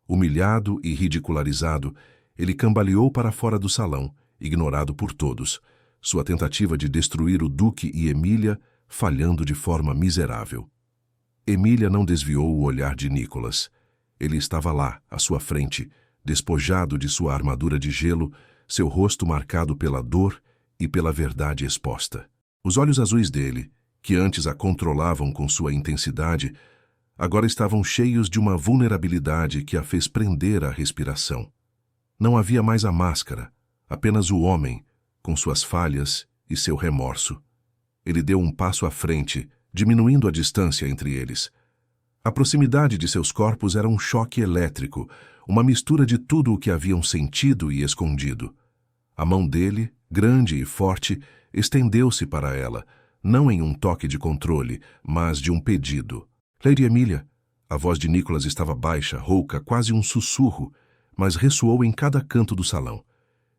Speaker 1: Humilhado e ridicularizado, ele cambaleou para fora do salão, ignorado por todos, sua tentativa de destruir o Duque e Emilia falhando de forma miserável. Emilia não desviou o olhar de Nicholas. Ele estava lá, à sua frente, despojado de sua armadura de gelo, seu rosto marcado pela dor e pela verdade exposta. Os olhos azuis dele, que antes a controlavam com sua intensidade, agora estavam cheios de uma vulnerabilidade que a fez prender a respiração. Não havia mais a máscara, apenas o homem, com suas falhas e seu remorso. Ele deu um passo à frente, diminuindo a distância entre eles. A proximidade de seus corpos era um choque elétrico, uma mistura de tudo o que haviam sentido e escondido. A mão dele, grande e forte, estendeu-se para ela, não em um toque de controle, mas de um pedido. Lady Emilia, a voz de Nicholas estava baixa, rouca, quase um sussurro, mas ressoou em cada canto do salão.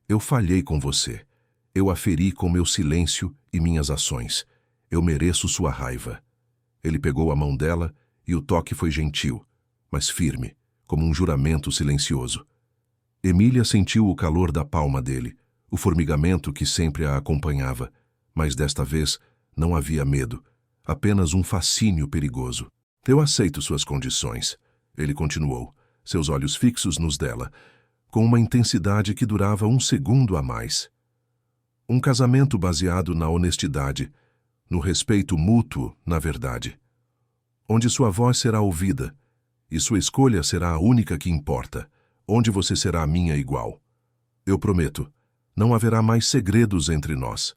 Speaker 1: Eu falhei com você. Eu a feri com meu silêncio e minhas ações. Eu mereço sua raiva. Ele pegou a mão dela e o toque foi gentil, mas firme, como um juramento silencioso. Emilia sentiu o calor da palma dele, o formigamento que sempre a acompanhava, mas desta vez não havia medo, apenas um fascínio perigoso. Eu aceito suas condições, ele continuou, seus olhos fixos nos dela, com uma intensidade que durava um segundo a mais. Um casamento baseado na honestidade, no respeito mútuo, na verdade, onde sua voz será ouvida e sua escolha será a única que importa, onde você será a minha igual. Eu prometo, não haverá mais segredos entre nós.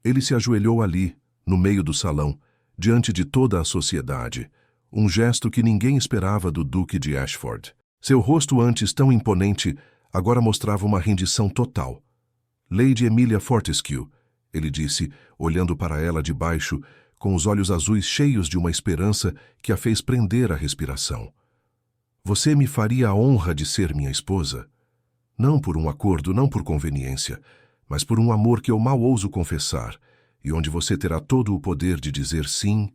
Speaker 1: Ele se ajoelhou ali, no meio do salão, diante de toda a sociedade, um gesto que ninguém esperava do Duque de Ashford. Seu rosto antes tão imponente, agora mostrava uma rendição total. Lady Emilia Fortescue, ele disse, olhando para ela de baixo, com os olhos azuis cheios de uma esperança que a fez prender a respiração. Você me faria a honra de ser minha esposa? Não por um acordo, não por conveniência, mas por um amor que eu mal ouso confessar, e onde você terá todo o poder de dizer sim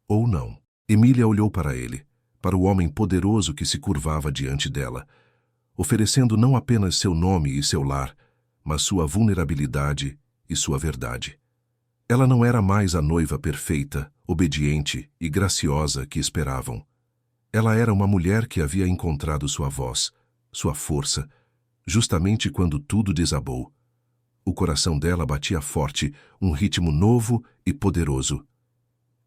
Speaker 1: ou não. Emília olhou para ele, para o homem poderoso que se curvava diante dela, oferecendo não apenas seu nome e seu lar, mas sua vulnerabilidade e sua verdade. Ela não era mais a noiva perfeita, obediente e graciosa que esperavam. Ela era uma mulher que havia encontrado sua voz, sua força, justamente quando tudo desabou. O coração dela batia forte, um ritmo novo e poderoso.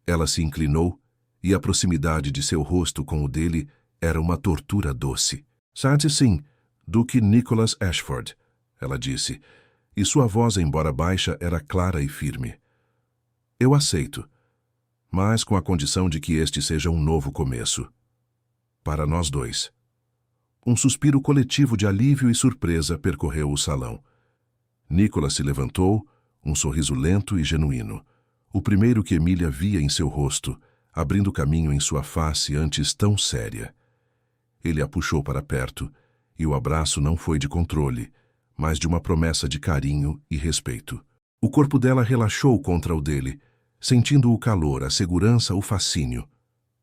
Speaker 1: Ela se inclinou, e a proximidade de seu rosto com o dele era uma tortura doce. Sabe sim, Duque Nicholas Ashford, ela disse, e sua voz, embora baixa, era clara e firme. Eu aceito, mas com a condição de que este seja um novo começo. Para nós dois. Um suspiro coletivo de alívio e surpresa percorreu o salão. Nicholas se levantou, um sorriso lento e genuíno, o primeiro que Emília via em seu rosto, abrindo caminho em sua face antes tão séria. Ele a puxou para perto, e o abraço não foi de controle, mas de uma promessa de carinho e respeito. O corpo dela relaxou contra o dele, sentindo o calor, a segurança, o fascínio.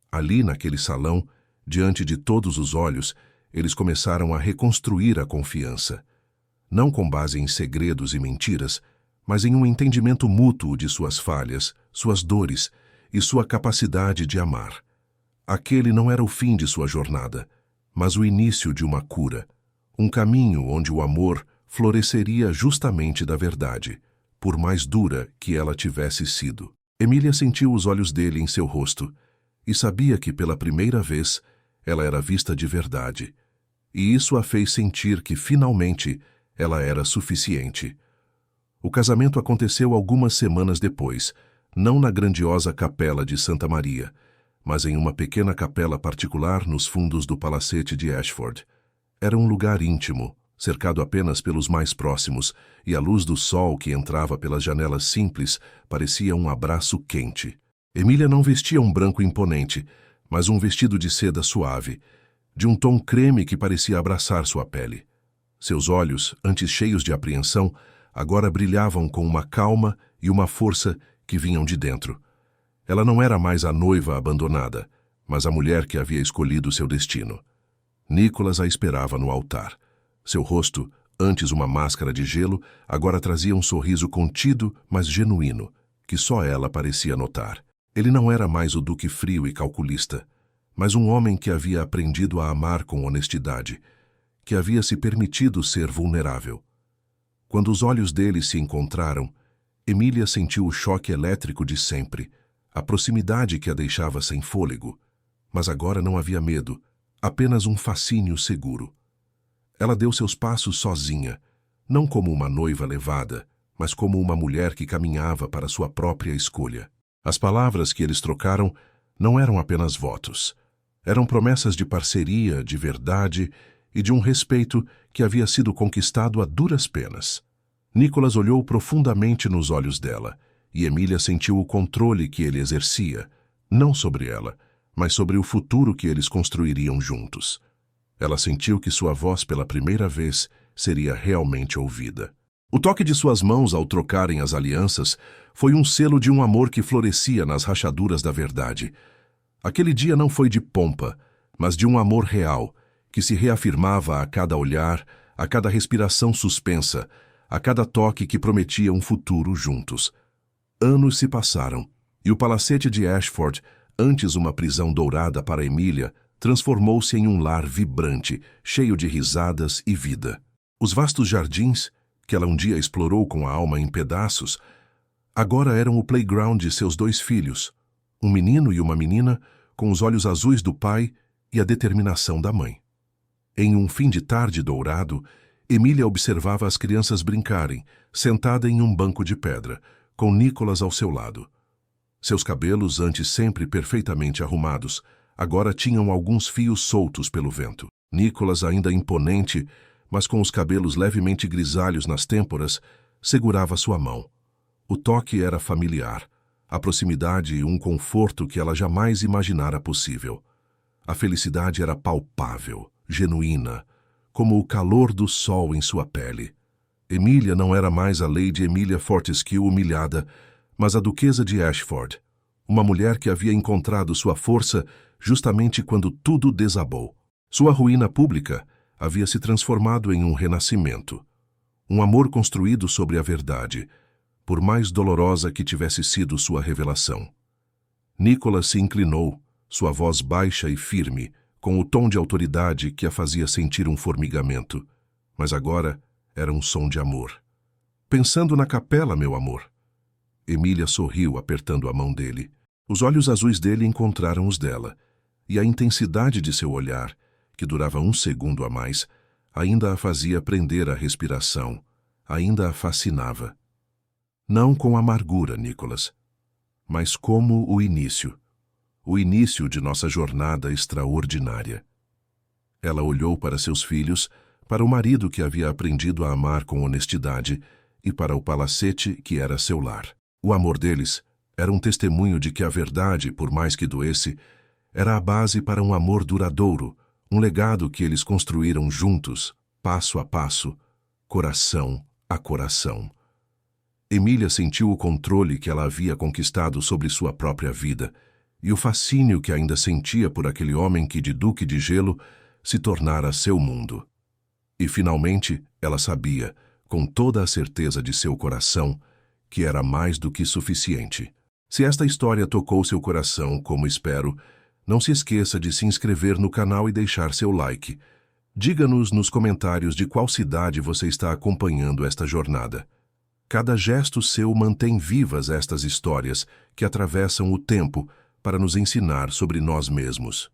Speaker 1: Ali, naquele salão, diante de todos os olhos, eles começaram a reconstruir a confiança. Não com base em segredos e mentiras, mas em um entendimento mútuo de suas falhas, suas dores e sua capacidade de amar. Aquele não era o fim de sua jornada, mas o início de uma cura, um caminho onde o amor floresceria justamente da verdade, por mais dura que ela tivesse sido. Emília sentiu os olhos dele em seu rosto e sabia que pela primeira vez ela era vista de verdade, e isso a fez sentir que finalmente ela era suficiente. O casamento aconteceu algumas semanas depois, não na grandiosa capela de Santa Maria, mas em uma pequena capela particular nos fundos do palacete de Ashford. Era um lugar íntimo, cercado apenas pelos mais próximos, e a luz do sol que entrava pelas janelas simples parecia um abraço quente. Emília não vestia um branco imponente, mas um vestido de seda suave, de um tom creme que parecia abraçar sua pele. Seus olhos, antes cheios de apreensão, agora brilhavam com uma calma e uma força que vinham de dentro. Ela não era mais a noiva abandonada, mas a mulher que havia escolhido seu destino. Nicholas a esperava no altar. Seu rosto, antes uma máscara de gelo, agora trazia um sorriso contido, mas genuíno, que só ela parecia notar. Ele não era mais o duque frio e calculista, mas um homem que havia aprendido a amar com honestidade, que havia se permitido ser vulnerável. Quando os olhos dele se encontraram, Emília sentiu o choque elétrico de sempre, a proximidade que a deixava sem fôlego. Mas agora não havia medo, apenas um fascínio seguro. Ela deu seus passos sozinha, não como uma noiva levada, mas como uma mulher que caminhava para sua própria escolha. As palavras que eles trocaram não eram apenas votos. Eram promessas de parceria, de verdade e de um respeito que havia sido conquistado a duras penas. Nicholas olhou profundamente nos olhos dela, e Emília sentiu o controle que ele exercia, não sobre ela, mas sobre o futuro que eles construiriam juntos. Ela sentiu que sua voz pela primeira vez seria realmente ouvida. O toque de suas mãos ao trocarem as alianças foi um selo de um amor que florescia nas rachaduras da verdade. Aquele dia não foi de pompa, mas de um amor real, que se reafirmava a cada olhar, a cada respiração suspensa, a cada toque que prometia um futuro juntos. Anos se passaram, e o palacete de Ashford, antes uma prisão dourada para Emília, transformou-se em um lar vibrante, cheio de risadas e vida. Os vastos jardins, que ela um dia explorou com a alma em pedaços, Agora eram o playground de seus 2 filhos, um menino e uma menina, com os olhos azuis do pai e a determinação da mãe. Em um fim de tarde dourado, Emília observava as crianças brincarem, sentada em um banco de pedra, com Nicholas ao seu lado. Seus cabelos, antes sempre perfeitamente arrumados, agora tinham alguns fios soltos pelo vento. Nicholas, ainda imponente, mas com os cabelos levemente grisalhos nas têmporas, segurava sua mão. O toque era familiar, a proximidade e um conforto que ela jamais imaginara possível. A felicidade era palpável, genuína, como o calor do sol em sua pele. Emília não era mais a Lady Emilia Fortescue humilhada, mas a Duquesa de Ashford, uma mulher que havia encontrado sua força justamente quando tudo desabou. Sua ruína pública havia se transformado em um renascimento. Um amor construído sobre a verdade, por mais dolorosa que tivesse sido sua revelação. Nicholas se inclinou, sua voz baixa e firme, com o tom de autoridade que a fazia sentir um formigamento. Mas agora era um som de amor. Pensando na capela, meu amor. Emília sorriu, apertando a mão dele. Os olhos azuis dele encontraram os dela, e a intensidade de seu olhar, que durava 1 segundo a mais, ainda a fazia prender a respiração, ainda a fascinava. Não com amargura, Nicholas, mas como o início de nossa jornada extraordinária. Ela olhou para seus filhos, para o marido que havia aprendido a amar com honestidade e para o palacete que era seu lar. O amor deles era um testemunho de que a verdade, por mais que doesse, era a base para um amor duradouro, um legado que eles construíram juntos, passo a passo, coração a coração. Emília sentiu o controle que ela havia conquistado sobre sua própria vida e o fascínio que ainda sentia por aquele homem que de Duque de Gelo se tornara seu mundo. E finalmente ela sabia, com toda a certeza de seu coração, que era mais do que suficiente. Se esta história tocou seu coração, como espero, não se esqueça de se inscrever no canal e deixar seu like. Diga-nos nos comentários de qual cidade você está acompanhando esta jornada. Cada gesto seu mantém vivas estas histórias que atravessam o tempo para nos ensinar sobre nós mesmos.